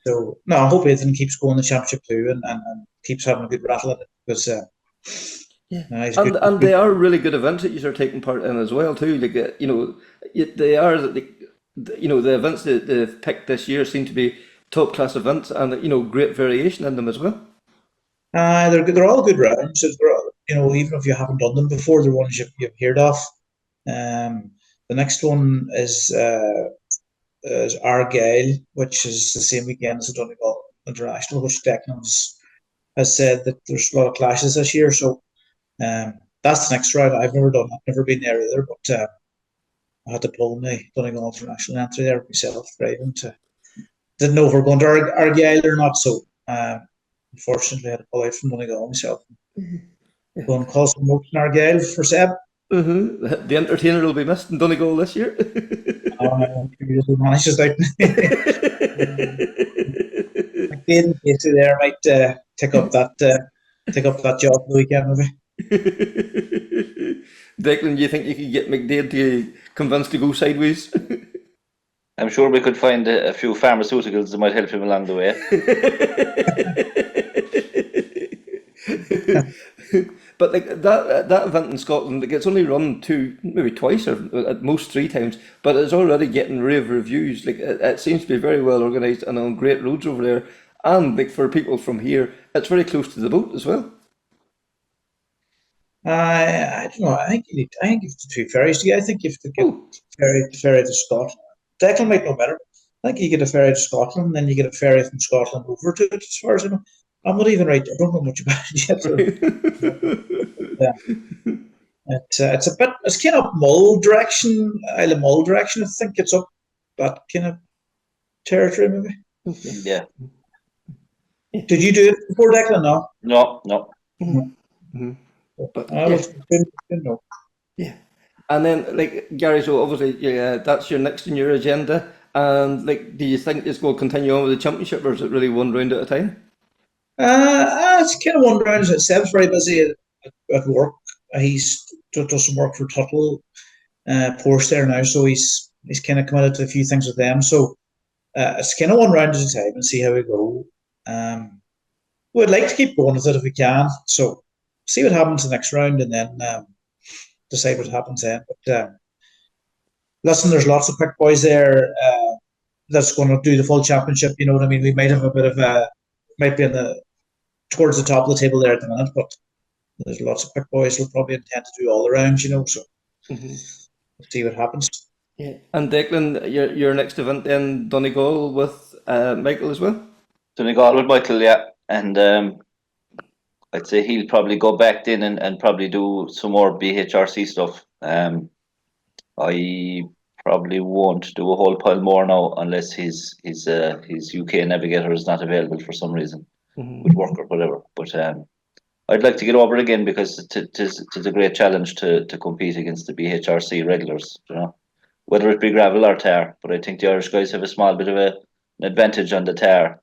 so, no, I hope Ethan keeps going the championship too and keeps having a good rattle at it because he's good. And they are really good events that you are taking part in as well too. Like they are the events that they've picked this year seem to be top class events and great variation in them as well. They're all good rounds. They're all, even if you haven't done them before, they're ones you've heard of. The next one is Argyll, which is the same weekend as the Donegal International, which Declan has said that there's a lot of clashes this year. So that's the next round. I've never done. I've never been there either, but I had to pull my Donegal International entry there myself, driving didn't know if we're going to Argyll or not. So unfortunately, I had to pull out from Donegal myself. Go and call some notes in Argyll for Seb. The entertainer will be missed in Donegal this year. He manages out. McDaden Casey there might take up that job for the weekend maybe. Declan, do you think you could get McDaden to convince to go sideways? I'm sure we could find a few pharmaceuticals that might help him along the way. But like that event in Scotland, like it's only run maybe twice or at most 3 times, but it's already getting rave reviews. Like it seems to be very well organised and on great roads over there. And like for people from here, it's very close to the boat as well. I don't know. I think you have to 2 ferries to get. I think you have to get ferry to Scotland. Declan might know better. I think you get a ferry to Scotland, and then you get a ferry from Scotland over to it. As far as I know, I'm not even right. I don't know much about it yet. So, it's a bit. It's kind of Mull direction, Isle of Mull direction. I think it's up that kind of territory, maybe. Yeah. Did you do it before, Declan? No. No. Mm-hmm. But didn't know. Yeah. And then, like, Gary, so obviously, that's your next in your agenda. And, like, do you think this will continue on with the championship, or is it really one round at a time? It's kind of one round. Seb's very busy at work. He's does some work for Tuttle Porsche there now, so he's kind of committed to a few things with them. So it's kind of one round at a time and see how we go. We'd like to keep going with it if we can. So see what happens the next round, and then decide what happens then. But listen, there's lots of quick boys there that's going to do the full championship. You know what I mean? We might have a bit of might be towards the top of the table there at the minute, but there's lots of quick boys who'll probably intend to do all the rounds. So we'll see what happens. Yeah. And Declan, your next event then Donegal with Michael as well? Donegal with Michael, yeah. And I'd say he'll probably go back in and probably do some more BHRC stuff. I probably won't do a whole pile more now unless his UK navigator is not available for some reason, with work or whatever. But I'd like to get over it again because it's a great challenge to compete against the BHRC regulars, whether it be gravel or tar. But I think the Irish guys have a small bit of an advantage on the tar,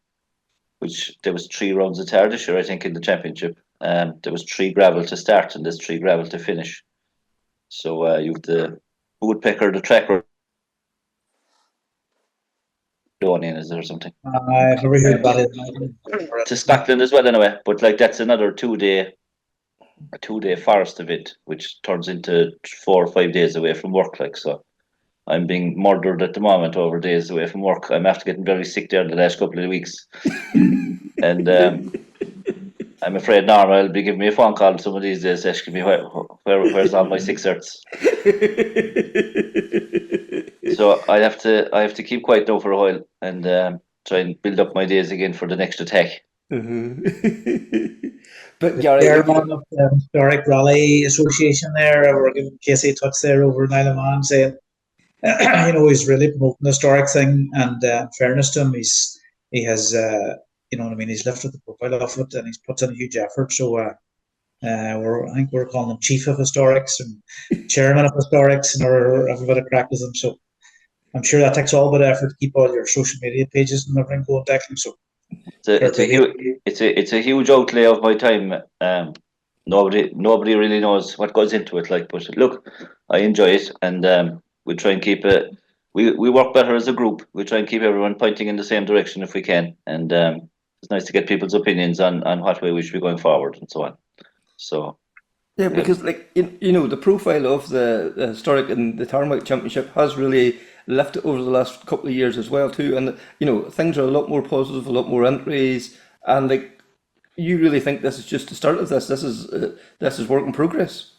which there was 3 rounds of tar this year, I think, in the championship. There was 3 gravel to start and there's 3 gravel to finish. So you've the woodpecker, the tracker, in, is there something? I've never heard about it. To Scotland as well, anyway. But like that's another 2-day forest event, which turns into 4 or 5 days away from work. Like, so I'm being murdered at the moment over days away from work. I'm after getting very sick there in the last couple of weeks, and I'm afraid Norma will be giving me a phone call some of these days, asking me where's all my 6 certs. So I have to keep quiet now for a while and try and build up my days again for the next attack. But Gary, chairman of the Historic Rally Association there, we're giving Casey Tuts there over in Isle of Man, saying he's really promoting the historic thing, and fairness to him, he has he's lifted the profile of it and he's put in a huge effort. So I think we're calling him Chief of Historics and Chairman of Historics, and we're having a bit of crack with him. So I'm sure that takes all but effort to keep all your social media pages and everything going, Declan. So it's a huge outlay of my time. Nobody really knows what goes into it. Like, but look, I enjoy it, and we try and keep it. We work better as a group. We try and keep everyone pointing in the same direction if we can, and it's nice to get people's opinions on what way we should be going forward and so on. So. Yeah, because like you know, the profile of the historic and the Tarmac Championship has really lifted over the last couple of years as well too, and you know things are a lot more positive, a lot more entries, and like you really think this is just the start of this. This is work in progress.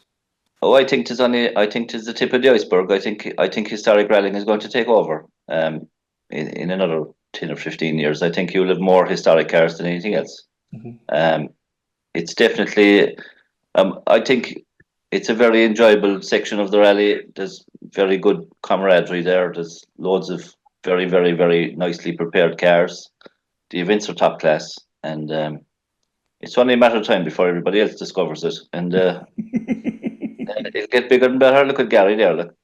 Oh, I think it's the tip of the iceberg. I think historic rallying is going to take over. In another 10 or 15 years, I think you'll have more historic cars than anything else. It's definitely. I think it's a very enjoyable section of the rally. There's very good camaraderie there. There's loads of very, very, very nicely prepared cars. The events are top class, and it's only a matter of time before everybody else discovers it. And it'll get bigger and better. Look at Gary there. Look.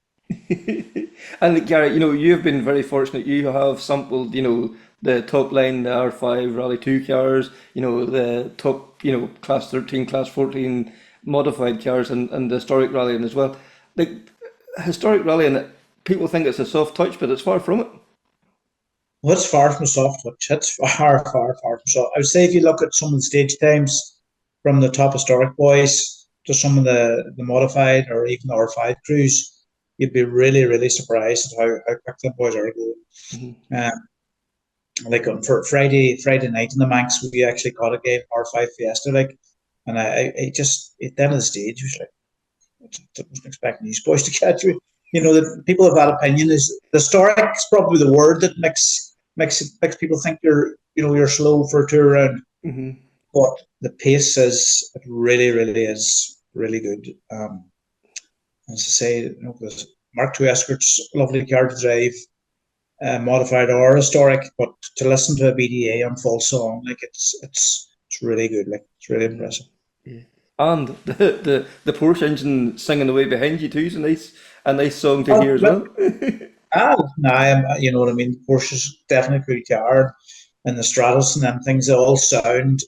And like, Gary, you know, you've been very fortunate. You have sampled, you know, the top line, the R5 Rally 2 cars, you know, the top, you know, Class 13, Class 14 modified cars and the historic rallying as well. Like, historic rallying, people think it's a soft touch, but it's far from it. well, it's far from a soft touch. It's far, far, far from soft. I would say if you look at some of the stage times from the top historic boys to some of the modified or even the R5 crews, you'd be really, really surprised at how quick the boys are going. Like for Friday night in the Manx, we actually got a game R5 Fiesta, like, and I just at the end of the stage was like, I wasn't expecting these boys to catch me. You know, that people have that opinion is the historic is probably the word that makes people think you're slow for a tour round. But the pace is it really is really good. As I say, you know, the Mark II Escort's a lovely car to drive. Modified or historic, but to listen to a BDA on full song, like it's really good, like it's really impressive. Yeah. And the Porsche engine singing away behind you too is a nice song to hear as well. You know what I mean. Porsche's definitely a good car, and the Stratos and them things all sound.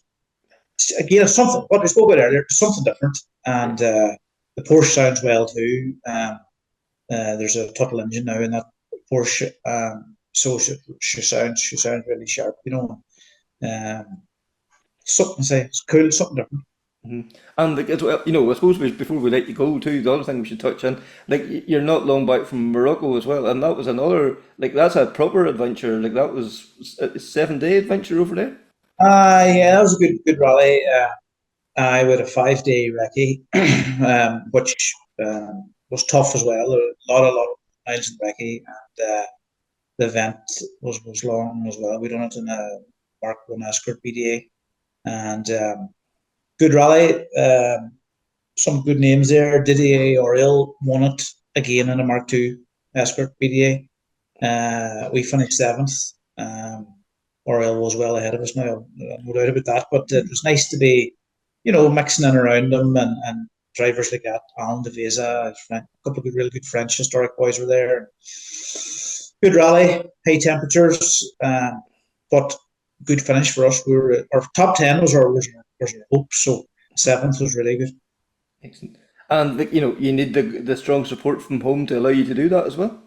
Again, it's something. What we spoke about earlier, something different, and the Porsche sounds well too. There's a Tuttle engine now in that Porsche, so she sounds really sharp, you know. Something to say, it's cool, something different. And like, as well, you know, I suppose before we let you go too, the other thing we should touch on, like you're not long back from Morocco as well, and that was another like that's a proper adventure. Like that was a 7-day adventure over there. Yeah, that was a good rally. I had a 5-day recce, which was tough as well. A lot of miles in recce, and the event was long as well. We done it in a Mark I Escort BDA, and good rally. Some good names there. Didier Oriel won it again in a Mark II Escort BDA. We finished 7th. Oriel was well ahead of us now, no doubt about that. But it was nice to be, you know, mixing in around them and drivers like that. Alan de Veza, a couple of really good French historic boys were there. Good rally, high temperatures, but good finish for us. Our top 10 was our hope, so 7th was really good. Excellent. And like, you know, you need the strong support from home to allow you to do that as well.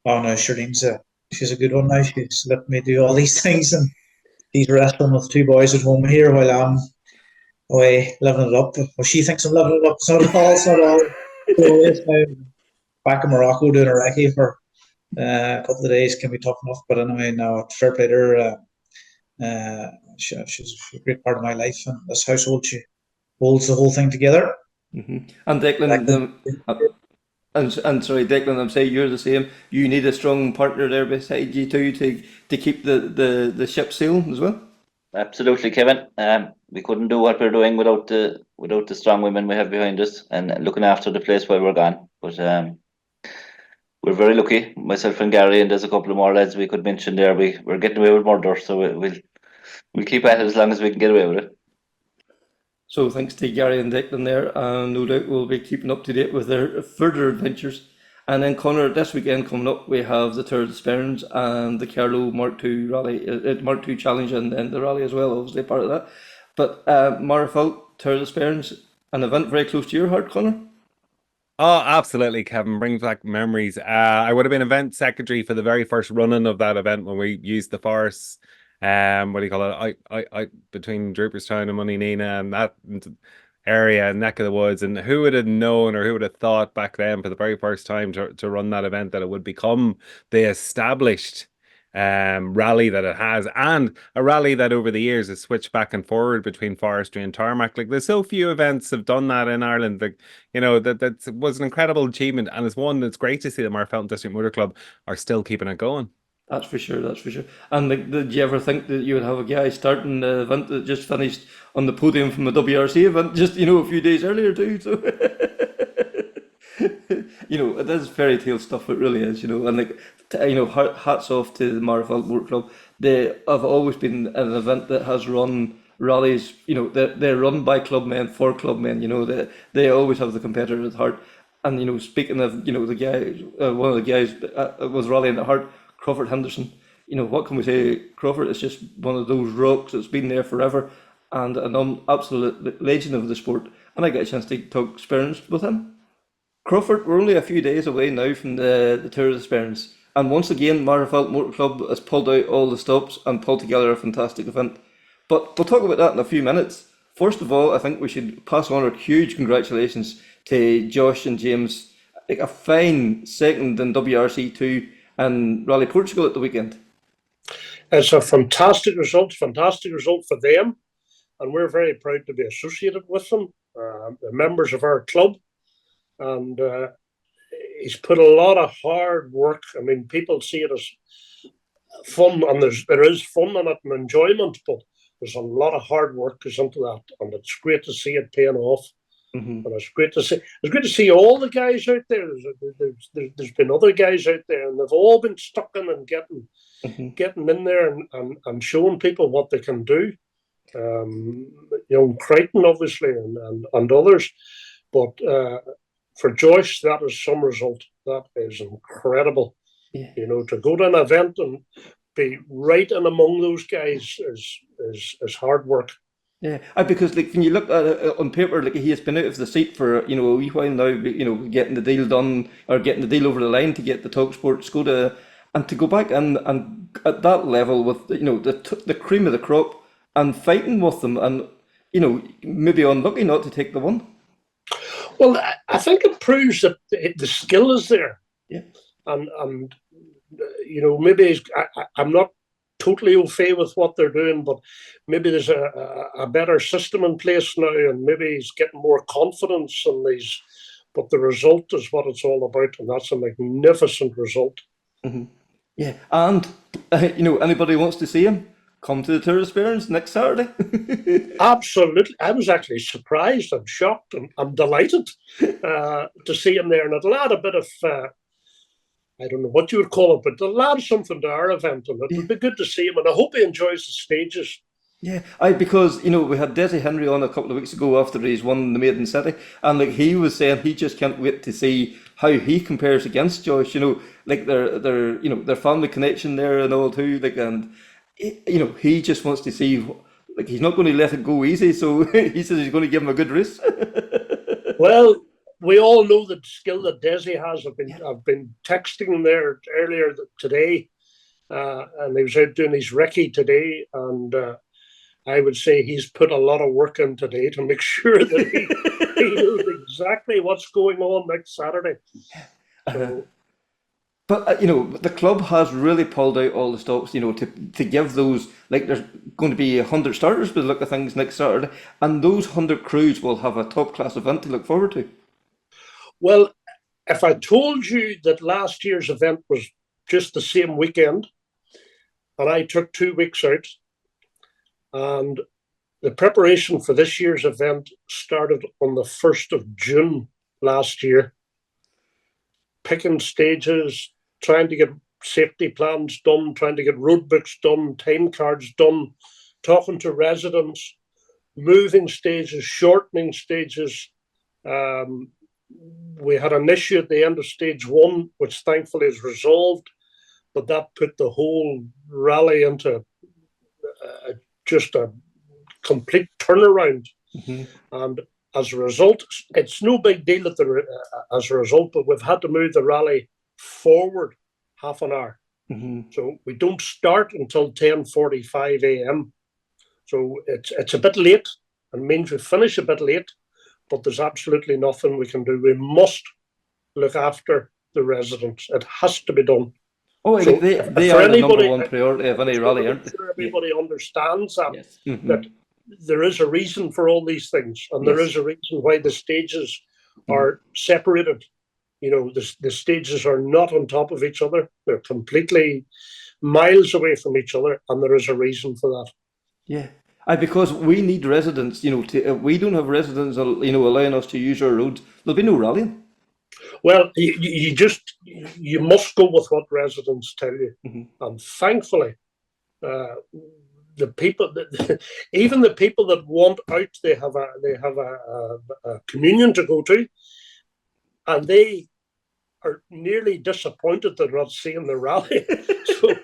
Oh no, she's a good one now. She's let me do all these things, and she's wrestling with 2 boys at home here while I'm away living it up. Well, she thinks I'm living it up. It's not all. So it's back in Morocco doing a recce for a couple of days can be tough enough. But anyway, now fair play to her. She's a great part of my life, and this household, she holds the whole thing together. And Declan, and sorry, Declan, I'm saying you're the same. You need a strong partner there beside you too to keep the ship sailing as well. Absolutely, Kevin. We couldn't do what we're doing without the strong women we have behind us and looking after the place while we're gone. But we're very lucky, myself and Gary, and there's a couple of more lads we could mention there. We're getting away with murder, so we'll keep at it as long as we can get away with it. So thanks to Gary and Declan there, and no doubt we'll be keeping up to date with their further adventures. And then Connor, this weekend coming up, we have the Tour of the Sperrins and the Carlow Mark II Rally, Mark II Challenge, and then the rally as well, obviously part of that. But Magherafelt, Tour of the Sperrins, an event very close to your heart, Connor. Oh, absolutely, Kevin. Brings back memories. I would have been event secretary for the very first running of that event when we used the forest. What do you call it? I between Drooperstown and Moneynina and that area, neck of the woods. And who would have known or who would have thought back then for the very first time to run that event that it would become the established rally that it has, and a rally that over the years has switched back and forward between forestry and tarmac. Like there's so few events have done that in Ireland. Like, you know, that was an incredible achievement, and it's one that's great to see that Magherafelt District Motor Club are still keeping it going. That's for sure, that's for sure. And like, did you ever think that you would have a guy starting the event that just finished on the podium from a WRC event just, you know, a few days earlier too? So you know, it is fairy tale stuff, it really is, you know. And like, you know, hats off to the Magherafelt Motor Club. They have always been an event that has run rallies, you know, they're run by clubmen for clubmen, you know, they always have the competitor at heart. And, you know, speaking of, you know, the guy, one of the guys was rallying at heart, Crawford Henderson. You know, what can we say? Crawford is just one of those rocks that's been there forever and an absolute legend of the sport. And I get a chance to talk Sperrins with him. Crawford, we're only a few days away now from the Tour of the Sperrins. And once again, Magherafelt Motor Club has pulled out all the stops and pulled together a fantastic event. But we'll talk about that in a few minutes. First of all, I think we should pass on our huge congratulations to Josh and James. Like a fine second in WRC2 and Rally Portugal at the weekend. It's a fantastic result for them, and we're very proud to be associated with them, the members of our club. And he's put a lot of hard work. I mean, people see it as fun, and there is fun in it and enjoyment, but there's a lot of hard work goes into that, and it's great to see it paying off. Mm-hmm. And it's great to see all the guys out there. There's been other guys out there, and they've all been stuck in and getting in there and showing people what they can do. Crichton obviously and others, but for Joyce, that is some result. That is incredible. Yeah. You know, to go to an event and be right in among those guys is hard work. Yeah, because like when you look at it on paper, like he has been out of the seat for, you know, a wee while now, you know, getting the deal done or getting the deal over the line to get the TalkSport Skoda, and to go back and at that level with, you know, the cream of the crop and fighting with them, and, you know, maybe unlucky not to take the one. Well, I think it proves that the skill is there. Yeah, and you know, maybe I'm not totally au fait with what they're doing, but maybe there's a better system in place now, and maybe he's getting more confidence, but the result is what it's all about, and that's a magnificent result. Mm-hmm. Yeah, and you know, anybody wants to see him, come to the Tour of Sperrins next Saturday. Absolutely. I was actually surprised and shocked and I'm delighted to see him there, and it'll add a bit of I don't know what you would call it, but it'll add something to our event, and it would be good to see him, and I hope he enjoys the stages. Yeah, because, you know, we had Desi Henry on a couple of weeks ago after he's won the Maiden City, and like he was saying he just can't wait to see how he compares against Josh, you know, like their you know, their family connection there and all too, like, and you know, he just wants to see, like, he's not going to let it go easy, so he says he's going to give him a good race. Well, we all know the skill that Desi has. I've been texting him there earlier today, and he was out doing his recce today, and I would say he's put a lot of work in today to make sure that he knows exactly what's going on next Saturday. So, but you know, the club has really pulled out all the stops, you know, to give those, like, there's going to be 100 starters by the look of things next Saturday, and those 100 crews will have a top class event to look forward to. Well, if I told you that last year's event was just the same weekend, and I took 2 weeks out, and the preparation for this year's event started on the 1st of June last year, picking stages, trying to get safety plans done, trying to get road books done, time cards done, talking to residents, moving stages, shortening stages, we had an issue at the end of stage 1, which thankfully is resolved, but that put the whole rally into just a complete turnaround. And as a result, it's no big deal as a result, but we've had to move the rally forward half an hour. So we don't start until 10:45 a.m. So it's a bit late, and means we finish a bit late, but there's absolutely nothing we can do. We must look after the residents. It has to be done. Oh, So they are the number one priority of any rally, aren't they? Sure everybody understands that, Yes. that there is a reason for all these things, and there is a reason why the stages are separated. You know, the stages are not on top of each other. They're completely miles away from each other, and there is a reason for that. Yeah. Because we need residents, you know, if we don't have residents, you know, allowing us to use our roads, there'll be no rallying. Well, you must go with what residents tell you, and thankfully, the people that even the people that want out, they have a communion to go to, and they are nearly disappointed they're not seeing the rally. So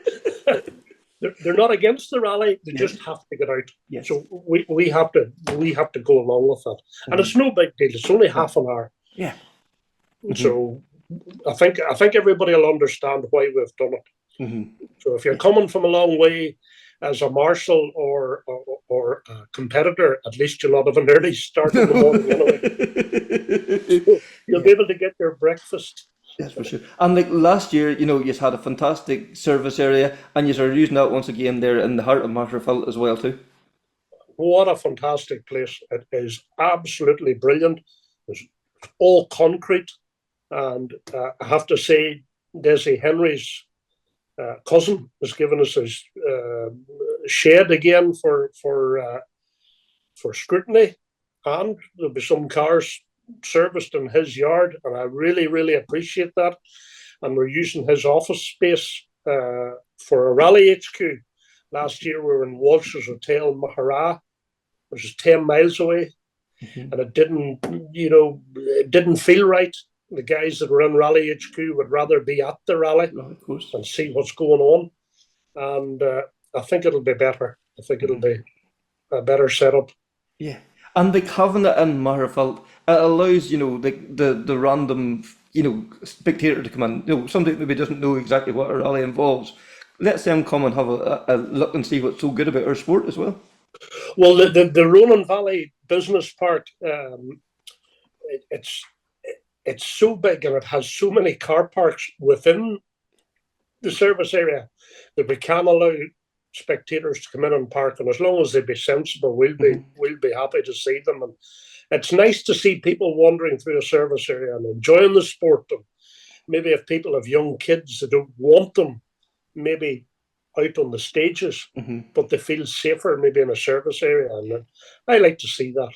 they're not against the rally; they just have to get out. Yes. So we have to go along with that, and it's no big deal. It's only half an hour. Yeah. So I think everybody will understand why we've done it. So if you're coming from a long way as a marshal or a competitor, at least you'll not have an early start in the morning anyway. You'll be able to get your breakfast. Yes, for sure. And like last year, you know, you had a fantastic service area, and you are using that once again there in the heart of Magherafelt as well too. What a fantastic place! It is absolutely brilliant. It's all concrete. And I have to say, Desi Henry's cousin has given us his shed again for scrutiny, and there'll be some cars serviced in his yard, and I really, really appreciate that. And we're using his office space for a rally HQ. Last year we were in Walsh's Hotel in Magherafelt, which is 10 miles away, and it didn't feel right. The guys that were in Rally HQ would rather be at the rally and see what's going on. And I think it'll be better. I think it'll be a better setup. Yeah. And like having it in Magherafelt, it allows, you know, like the random, you know, spectator to come in. You know, somebody maybe doesn't know exactly what a rally involves. Let them come and have a look and see what's so good about our sport as well. Well, the Ronan Valley Business Park, it's so big, and it has so many car parks within the service area that we can allow spectators to come in and park. And as long as they be sensible, we'll be happy to see them. And it's nice to see people wandering through a service area and enjoying the sport. And maybe if people have young kids that don't want them, maybe out on the stages, but they feel safer maybe in a service area. And I like to see that.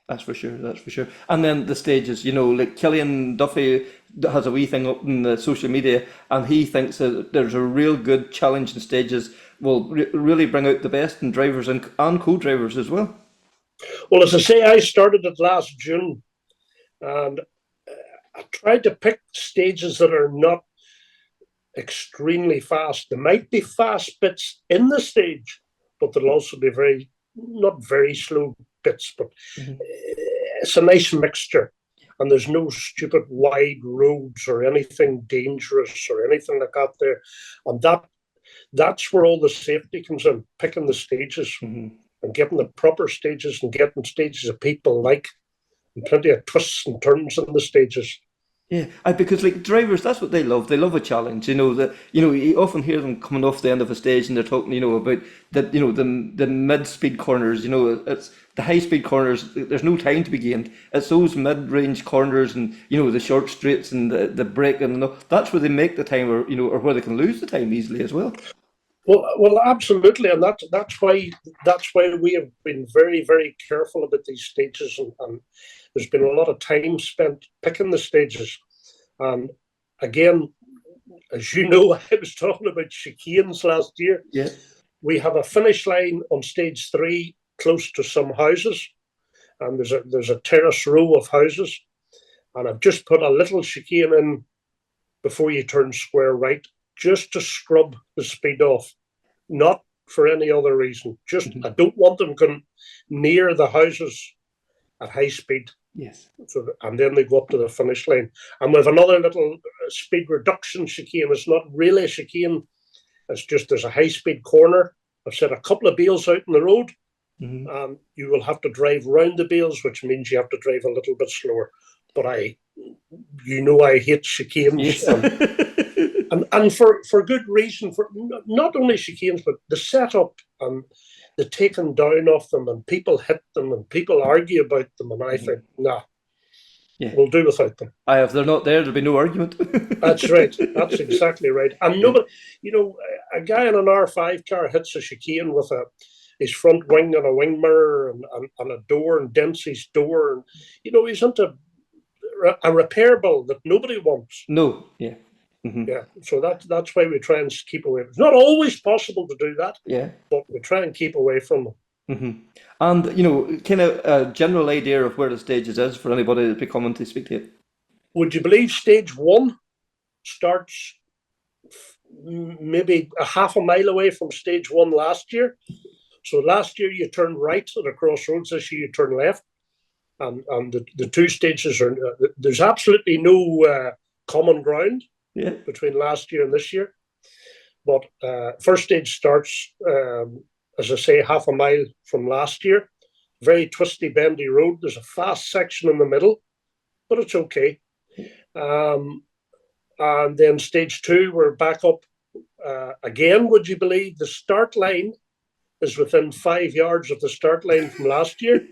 That's for sure. That's for sure. And then the stages, you know, like Killian Duffy has a wee thing up in the social media, and he thinks that there's a real good challenge in stages will really bring out the best in drivers and co-drivers as well. Well, as I say, I started it last June, and I tried to pick stages that are not extremely fast. There might be fast bits in the stage, but there'll also be not very slow bits, but it's a nice mixture, and there's no stupid wide roads or anything dangerous or anything like that there. And that's where all the safety comes in, picking the stages and getting the proper stages and getting stages that people like, and plenty of twists and turns in the stages. Yeah, because like drivers, that's what they love. They love a challenge. You know, you often hear them coming off the end of a stage and they're talking, you know, about that, you know, the mid-speed corners. You know, it's the high-speed corners. There's no time to be gained. It's those mid-range corners and, you know, the short straights and the braking and all. That's where they make the time, or, you know, or where they can lose the time easily as well. Well, absolutely, and that's why we have been very, very careful about these stages, and there's been a lot of time spent picking the stages. And again, as you know, I was talking about chicanes last year. Yeah, we have a finish line on stage 3 close to some houses, and there's a terrace row of houses, and I've just put a little chicane in before you turn square right, just to scrub the speed off, not for any other reason. Just I don't want them going near the houses at high speed. Yes. So, and then they go up to the finish line. And with another little speed reduction chicane, it's not really a chicane. It's just there's a high speed corner. I've set a couple of bales out in the road, and you will have to drive round the bales, which means you have to drive a little bit slower. But I hate chicanes, and for good reason. For not only chicanes, but the setup and the taking down of them, and people hit them, and people argue about them, and I think, nah, we'll do without them. If they're not there, there'll be no argument. That's right. That's exactly right. And nobody, a guy in an R5 car hits a chicane with his front wing and a wing mirror and a door and dents his door, and he's into a repair bill that nobody wants. No, yeah. Yeah, so that's why we try and keep away. It's not always possible to do that, but we try and keep away from them. And, kind of a general idea of where the stages is for anybody that's be coming to speak to it. Would you believe stage 1 starts maybe a half a mile away from stage 1 last year? So last year you turned right at a crossroads, this year you turn left. And the two stages are, there's absolutely no common ground between last year and this year. But first stage starts, as I say, half a mile from last year. Very twisty, bendy road. There's a fast section in the middle, but it's okay. And then stage 2, we're back up again. Would you believe the start line is within 5 yards of the start line from last year?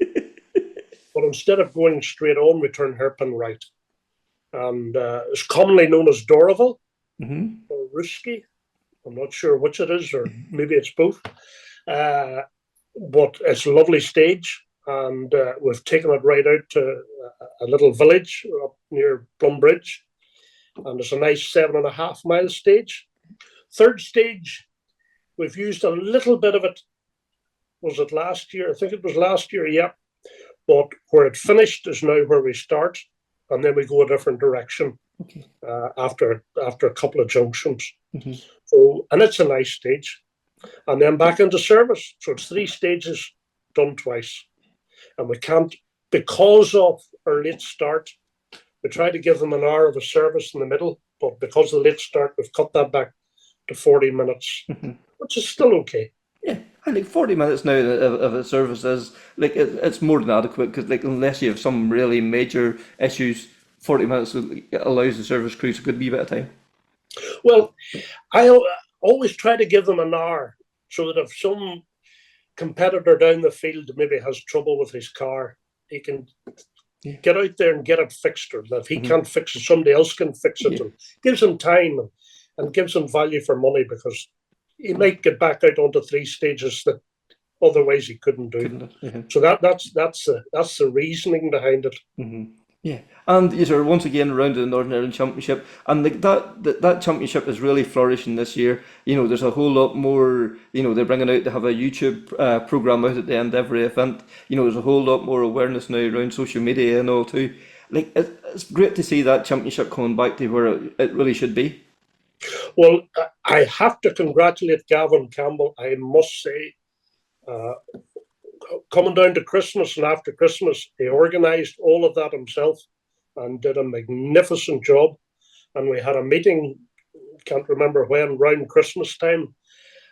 But instead of going straight on, we turn hairpin right. And it's commonly known as Doraville or Ruski. I'm not sure which it is, or maybe it's both. But it's a lovely stage, and we've taken it right out to a little village up near Plumbridge, and it's a nice 7.5 mile stage. Third stage, we've used a little bit of it. Was it last year? I think it was last year, yeah. But where it finished is now where we start, and then we go a different direction after a couple of junctions. So, and it's a nice stage. And then back into service. So it's 3 stages done twice. And we can't, because of our late start, we try to give them an hour of a service in the middle, but because of the late start, we've cut that back to 40 minutes, which is still okay. Yeah, I think 40 minutes now of a service is, it's more than adequate, because, unless you have some really major issues, 40 minutes allows the service crews a good wee bit of time. Well, I always try to give them an hour, so that if some competitor down the field maybe has trouble with his car, he can get out there and get it fixed, or if he can't fix it, somebody else can fix it. And gives him time and gives him value for money, because he might get back out onto 3 stages that otherwise he couldn't do. So that's the reasoning behind it. Yeah, and you're once again around the Northern Ireland Championship, and that championship is really flourishing this year. There's a whole lot more. They're bringing out. They have a YouTube program out at the end of every event. There's a whole lot more awareness now around social media and all too. It's great to see that championship coming back to where it really should be. Well, I have to congratulate Gavin Campbell. I must say, coming down to Christmas and after Christmas, he organised all of that himself and did a magnificent job. And we had a meeting, can't remember when, around Christmas time,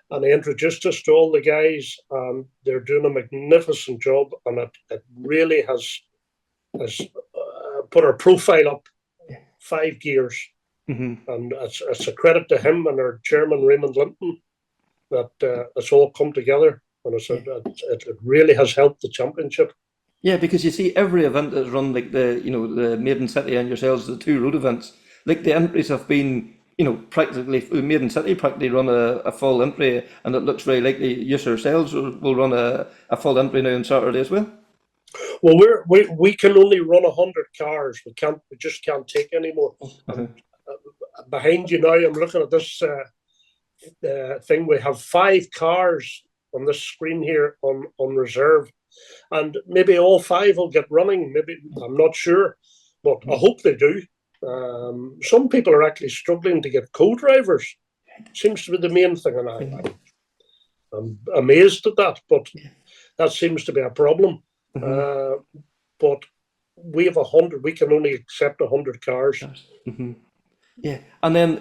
and he introduced us to all the guys, and they're doing a magnificent job, and it really has put our profile up 5 gears. And it's a credit to him and our chairman, Raymond Linton, that it's all come together, and it really has helped the championship. Yeah, because you see every event that's run, like the Maiden City and yourselves, the 2 road events, the entries have been, practically, Maiden City practically run a full entry, and it looks very likely yourselves will run a full entry now on Saturday as well. Well, we can only run 100 cars. We just can't take any more. Behind you now, I'm looking at this thing. We have 5 cars on this screen here on reserve, and maybe all 5 will get running. Maybe, I'm not sure, but I hope they do. Some people are actually struggling to get co-drivers. Seems to be the main thing, and I'm amazed at that, but that seems to be a problem. But we have 100. We can only accept 100 cars. Yeah, and then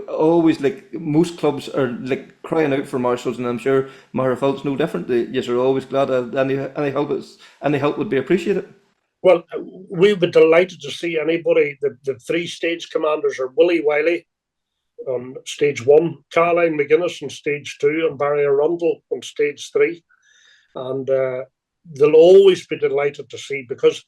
always like most clubs are like crying out for marshals, and I'm sure Magherafelt no different. Yes, are always glad any help would be appreciated. Well, we'll be delighted to see anybody. The 3 stage commanders are Willie Wiley on stage 1, Caroline McGuinness on stage 2, and Barry Arundel on stage 3, and they'll always be delighted to see, because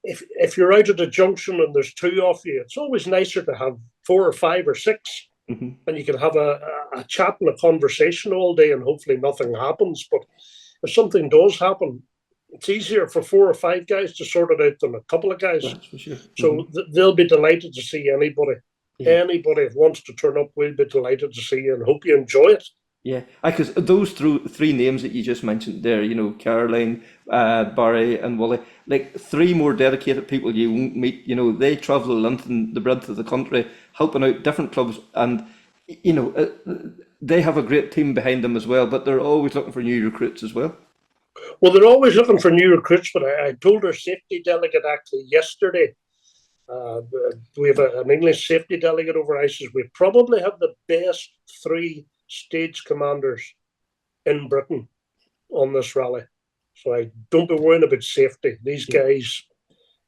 if you're out at a junction and there's 2 of you, it's always nicer to have 4 or 5 or 6, and you can have a chat and a conversation all day, and hopefully nothing happens. But if something does happen, it's easier for 4 or 5 guys to sort it out than a couple of guys. That's for sure. So they'll be delighted to see anybody. Anybody that wants to turn up, we'll be delighted to see you, and hope you enjoy it. Yeah, because those 3 names that you just mentioned there, Caroline, Barry, and Wally, like 3 more dedicated people you won't meet. They travel the length and the breadth of the country, helping out different clubs, and they have a great team behind them as well. But they're always looking for new recruits as well. Well, they're always looking for new recruits, but I told our safety delegate actually yesterday. We have an English safety delegate over. I says we probably have the best 3 stage commanders in Britain on this rally, so I don't be worrying about safety. These guys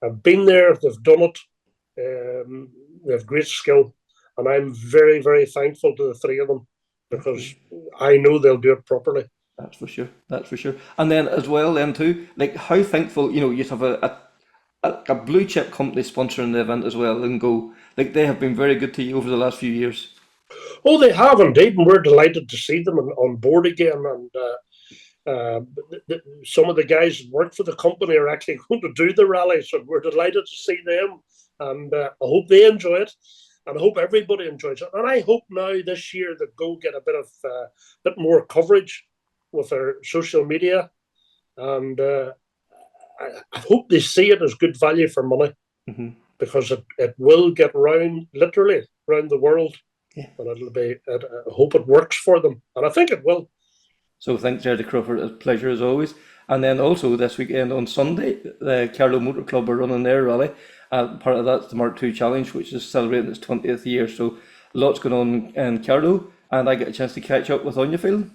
have been there, they've done it, they have great skill, and I'm very, very thankful to the 3 of them, because I know they'll do it properly. That's for sure. That's for sure. And then as well, then too, like how thankful you have a blue chip company sponsoring the event as well, and Go. Like they have been very good to you over the last few years. Oh, they have indeed, and we're delighted to see them on board again. And some of the guys that work for the company are actually going to do the rally, so we're delighted to see them. And I hope they enjoy it, and I hope everybody enjoys it. And I hope now this year that Go get a bit more coverage with their social media, and I hope they see it as good value for money, because it will get literally around the world. Yeah. And I hope it works for them, and I think it will. So thanks, Jerry Crawford. A pleasure as always. And then also this weekend on Sunday, the Carlow Motor Club are running their rally. Part of that's the Mark II Challenge, which is celebrating its 20th year. So lots going on in Carlow, and I get a chance to catch up with Aine Phelan.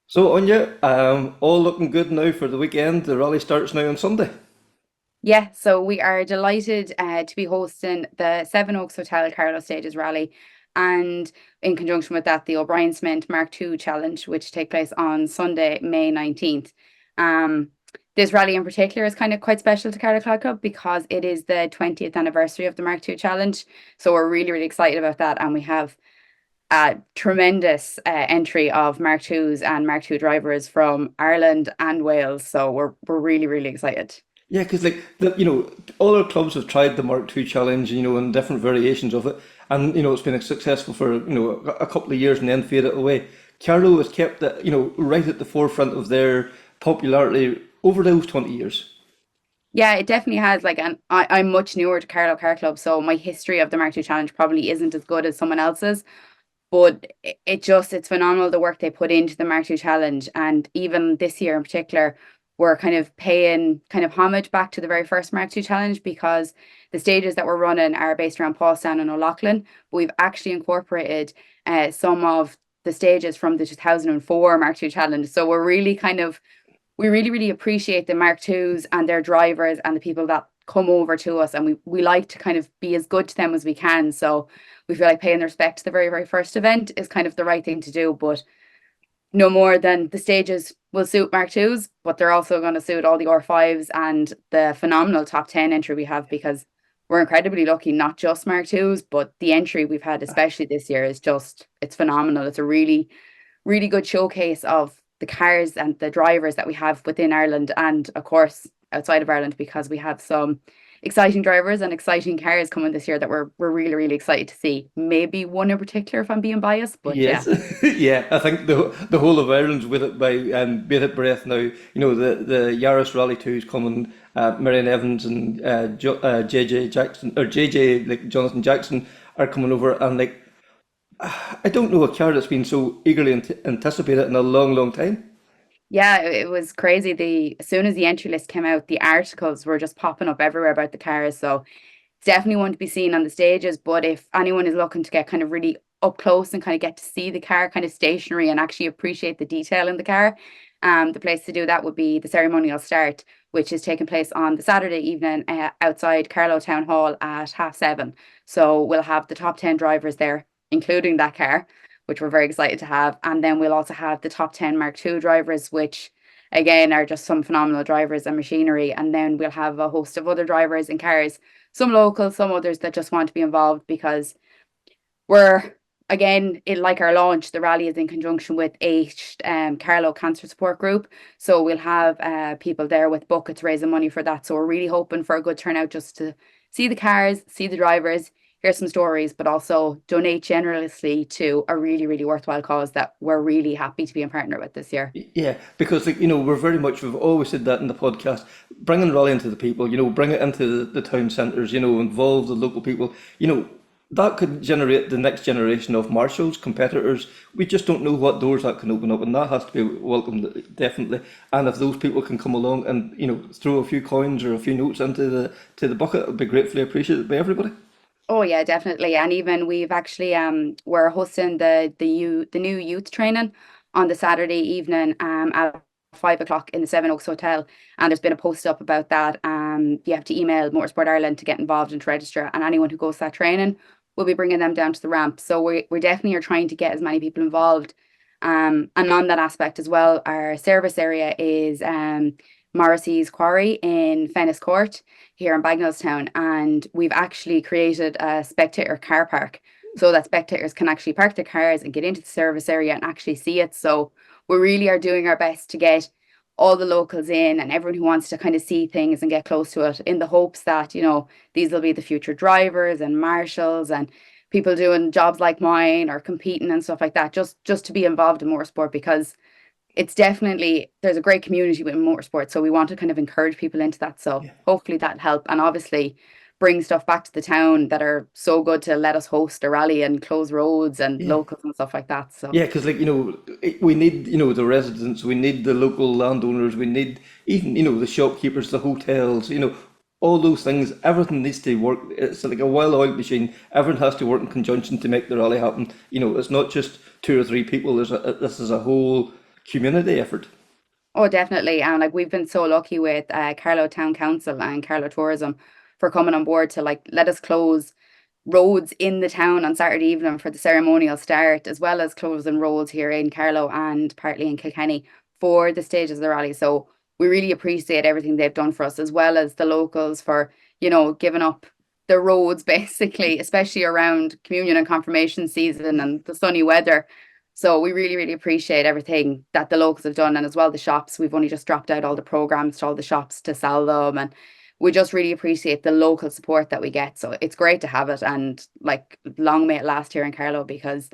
So Aine, all looking good now for the weekend. The rally starts now on Sunday. Yeah, so we are delighted to be hosting the Seven Oaks Hotel Carlow Stages Rally, and in conjunction with that, the O'Brien Cement Mark II Challenge, which take place on Sunday, May 19th. This rally in particular is kind of quite special to Carlow Cloud Club because it is the 20th anniversary of the Mark II Challenge. So we're really, really excited about that, and we have a tremendous entry of Mark IIs and Mark II drivers from Ireland and Wales. So we're really, really excited. Yeah, because all our clubs have tried the Mark II Challenge, and different variations of it, and it's been successful for a couple of years and then faded away. Carlow has kept that right at the forefront of their popularity over those 20 years. Yeah, it definitely has. And I'm much newer to Carlow Car Club, so my history of the Mark II Challenge probably isn't as good as someone else's. But it's phenomenal the work they put into the Mark II Challenge, and even this year in particular, we're kind of paying homage back to the very first Mark II Challenge, because the stages that we're running are based around Paulstown and O'Loughlin, but we've actually incorporated some of the stages from the 2004 Mark II Challenge. So we really appreciate the Mark IIs and their drivers and the people that come over to us, and we like to kind of be as good to them as we can. So we feel like paying respect to the very, very first event is kind of the right thing to do, but no more than the stages will suit Mark IIs, but they're also going to suit all the R5s and the phenomenal top 10 entry we have, because we're incredibly lucky, not just Mark IIs, but the entry we've had, especially this year, it's phenomenal. It's a really, really good showcase of the cars and the drivers that we have within Ireland, and of course outside of Ireland, because we have some exciting drivers and exciting cars coming this year that we're really, really excited to see. Maybe one in particular, if I'm being biased, but Yes, yeah, I think the whole of Ireland's with it by bated breath now. You know, the Yaris Rally 2 is coming. Marion Evans and JJ Jackson, or JJ, like Jonathan Jackson, are coming over, and like I don't know a car that's been so eagerly anticipated in a long, long time. yeah, it was crazy. As soon as the entry list came out, the articles were just popping up everywhere about the cars. So it's definitely one to be seen on the stages. But if anyone is looking to get kind of really up close and kind of get to see the car kind of stationary and actually appreciate the detail in the car, the place to do that would be the ceremonial start, which is taking place on the Saturday evening outside Carlow Town Hall at 7:30. So we'll have the top 10 drivers there, including that car, which we're very excited to have. And then we'll also have the top 10 Mark II drivers, which again are just some phenomenal drivers and machinery. And then we'll have a host of other drivers and cars, some local, some others that just want to be involved, because we're, again, like our launch, the rally is in conjunction with Carlow Cancer Support Group. So we'll have people there with buckets raising money for that. So we're really hoping for a good turnout just to see the cars, see the drivers, hear some stories, but also donate generously to a really, really worthwhile cause that we're really happy to be a partner with this year. Yeah, because like, you know, we've always said that in the podcast, bringing rally into the people, you know, bring it into the town centres, you know, involve the local people, you know, that could generate the next generation of marshals, competitors. We just don't know what doors that can open up, and that has to be welcomed, definitely. And if those people can come along and, you know, throw a few coins or a few notes into the bucket, it would be gratefully appreciated by everybody. Oh yeah, definitely. And even we've actually we're hosting the new youth training on the Saturday evening at 5 o'clock in the Seven Oaks Hotel. And there's been a post up about that. You have to email Motorsport Ireland to get involved and to register, and anyone who goes to that training, we'll be bringing them down to the ramp. So we definitely are trying to get as many people involved. And on that aspect as well, our service area is Morrissey's Quarry in Fennis Court here in Bagnallstown, and we've actually created a spectator car park so that spectators can actually park their cars and get into the service area and actually see it. So we really are doing our best to get all the locals in and everyone who wants to kind of see things and get close to it, in the hopes that, you know, these will be the future drivers and marshals and people doing jobs like mine or competing and stuff like that, just to be involved in motorsport, because it's definitely, there's a great community with motorsport, so we want to kind of encourage people into that. So hopefully that'll help, and obviously bring stuff back to the town that are so good to let us host a rally and close roads and locals and stuff like that. So Yeah, because like, you know, we need, you know, the residents, we need the local landowners, we need even, you know, the shopkeepers, the hotels, you know, all those things. Everything needs to work. It's like a well-oiled machine. Everyone has to work in conjunction to make the rally happen. You know, it's not just two or three people. This is a whole community effort. oh, definitely. And like we've been so lucky with Carlow Town Council and Carlow Tourism for coming on board to like let us close roads in the town on Saturday evening for the ceremonial start, as well as closing roads here in Carlow and partly in Kilkenny for the stages of the rally. So we really appreciate everything they've done for us, as well as the locals for, you know, giving up the roads basically, especially around communion and confirmation season and the sunny weather. So we really, really appreciate everything that the locals have done, and as well the shops. We've only just dropped out all the programs to all the shops to sell them, and we just really appreciate the local support that we get. So it's great to have it, and like long may it last here in Carlow, because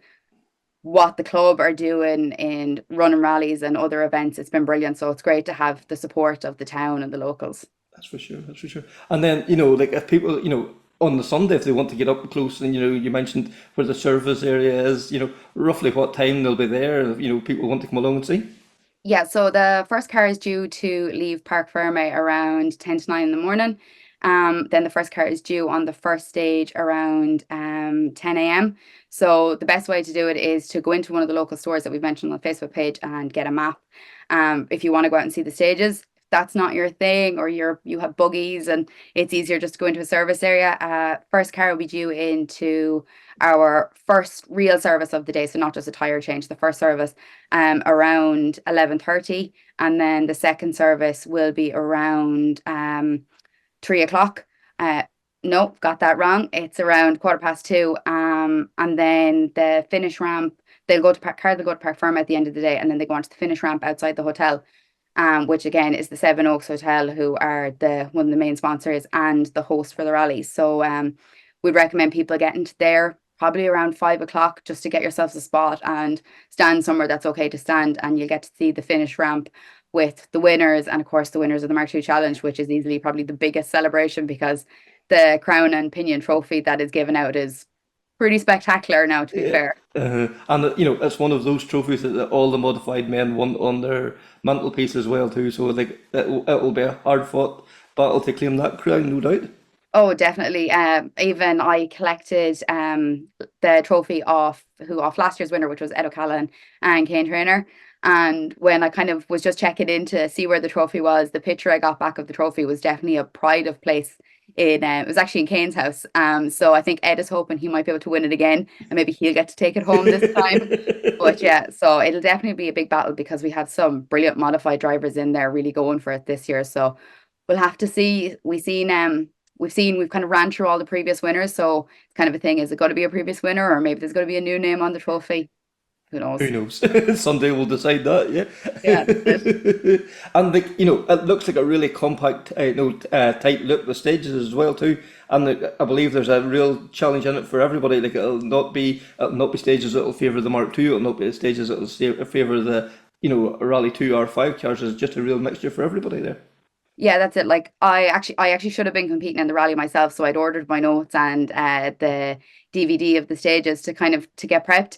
what the club are doing in running rallies and other events, it's been brilliant. So it's great to have the support of the town and the locals. That's for sure. That's for sure. And then, you know, like if people, you know, on the Sunday, if they want to get up close, and, you know, you mentioned where the service area is, you know, roughly what time they'll be there, if, you know, people want to come along and see. Yeah, so the first car is due to leave Park Ferme around 10 to 9 in the morning. Then the first car is due on the first stage around 10 a.m. So the best way to do it is to go into one of the local stores that we've mentioned on the Facebook page and get a map. If you want to go out and see the stages, if that's not your thing, or you have buggies and it's easier just to go into a service area, first car will be due into our first real service of the day, so not just a tire change, the first service around 11:30, and then the second service will be around 3 o'clock. No, got that wrong. It's around 2:15. And then the finish ramp, they'll go to Park Ferme at the end of the day, and then they go on to the finish ramp outside the hotel. which again is the Seven Oaks Hotel, who are one of the main sponsors and the host for the rally. So we'd recommend people getting to there probably around 5 o'clock just to get yourselves a spot and stand somewhere that's okay to stand, and you'll get to see the finish ramp with the winners and of course the winners of the Mark II Challenge, which is easily probably the biggest celebration, because the crown and pinion trophy that is given out is pretty spectacular now, to be fair. And it's one of those trophies that all the modified men want on their mantelpiece as well too. So like it'll be a hard fought battle to claim that crown, no doubt. Oh, definitely. Even I collected the trophy off last year's winner, which was Ed O'Callaghan and Kane Trainer. And when I kind of was just checking in to see where the trophy was, the picture I got back of the trophy was definitely a pride of place. It was actually in Kane's house. So I think Ed is hoping he might be able to win it again, and maybe he'll get to take it home this time. But yeah, so it'll definitely be a big battle, because we have some brilliant modified drivers in there really going for it this year. So we'll have to see. We've kind of ran through all the previous winners, so it's kind of a thing, is it going to be a previous winner, or maybe there's going to be a new name on the trophy? Who knows? Who knows? Someday we'll decide that, yeah. Yeah, that's it. And it looks like a really compact, tight look with stages as well too. And I believe there's a real challenge in it for everybody. Like it'll not be stages that'll favour the Mark II. It'll not be stages that'll favour the Rally 2 R5 cars. It's just a real mixture for everybody there. Yeah, that's it. Like I actually should have been competing in the rally myself, so I'd ordered my notes and the DVD of the stages to get prepped.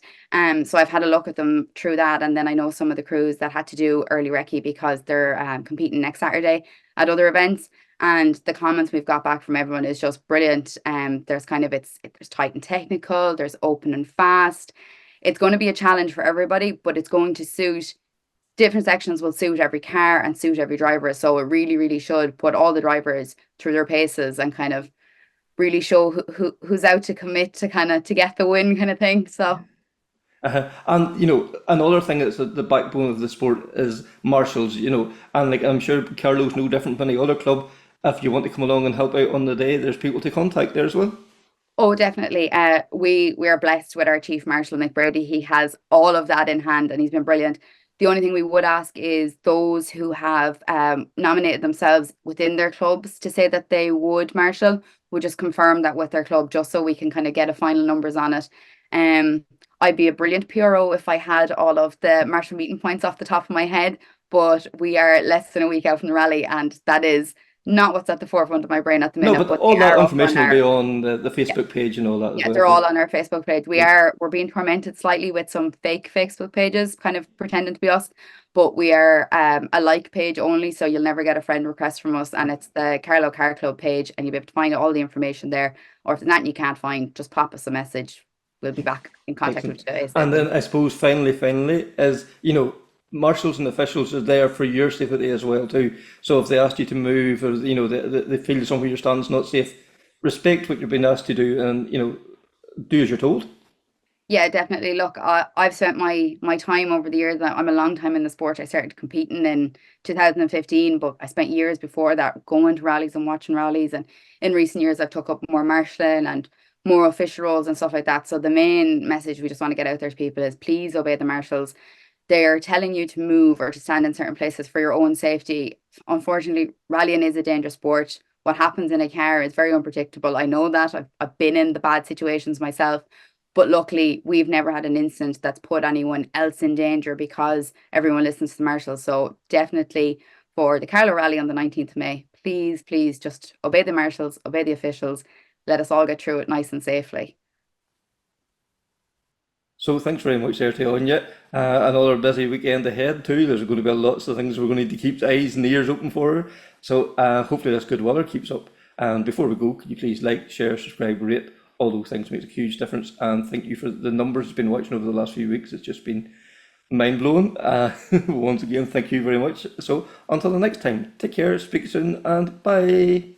So I've had a look at them through that, and then I know some of the crews that had to do early recce because they're competing next Saturday at other events. And the comments we've got back from everyone is just brilliant. There's there's tight and technical, there's open and fast. It's going to be a challenge for everybody, but it's going to suit. Different sections will suit every car and suit every driver, so it really, really should put all the drivers through their paces and kind of really show who's out to commit to get the win, kind of thing. So and another thing that's the backbone of the sport is marshals, and like I'm sure Carlow's no different than any other club. If you want to come along and help out on the day, there's people to contact there as well. Oh, definitely. We are blessed with our Chief Marshal, Mick Brady. He has all of that in hand, and he's been brilliant. The only thing we would ask is those who have nominated themselves within their clubs to say that they would marshal, would just confirm that with their club, just so we can kind of get a final numbers on it. I'd be a brilliant PRO if I had all of the marshal meeting points off the top of my head, but we are less than a week out from the rally, and that is not what's at the forefront of my brain at the minute. No, but all that information will be on the Facebook page and all that. Yeah, they're all on our Facebook page. We're being tormented slightly with some fake Facebook pages, kind of pretending to be us, but we are a like page only, so you'll never get a friend request from us, and it's the Carlow Car Club page, and you'll be able to find all the information there. Or if there's nothing you can't find, just pop us a message. We'll be back in contact with you. And then I suppose finally is marshals and officials are there for your safety as well too. So if they ask you to move, or they feel somewhere your stand's not safe, respect what you're being asked to do, and do as you're told. Yeah, definitely. Look, I've spent my time over the years. I'm a long time in the sport. I started competing in 2015, but I spent years before that going to rallies and watching rallies. And in recent years, I've took up more marshalling and more official roles and stuff like that. So the main message we just want to get out there to people is please obey the marshals. They're telling you to move or to stand in certain places for your own safety. Unfortunately, rallying is a dangerous sport. What happens in a car is very unpredictable. I know that. I've been in the bad situations myself. But luckily, we've never had an incident that's put anyone else in danger because everyone listens to the marshals. So definitely for the Carlow Rally on the 19th of May, please just obey the marshals, obey the officials. Let us all get through it nice and safely. So thanks very much there to Aine. Another busy weekend ahead too. There's going to be lots of things we're going to need to keep the eyes and ears open for. So hopefully this good weather keeps up. And before we go, could you please like, share, subscribe, rate? All those things make a huge difference. And thank you for the numbers you've been watching over the last few weeks. It's just been mind-blowing. Once again, thank you very much. So until the next time, take care, speak soon, and bye.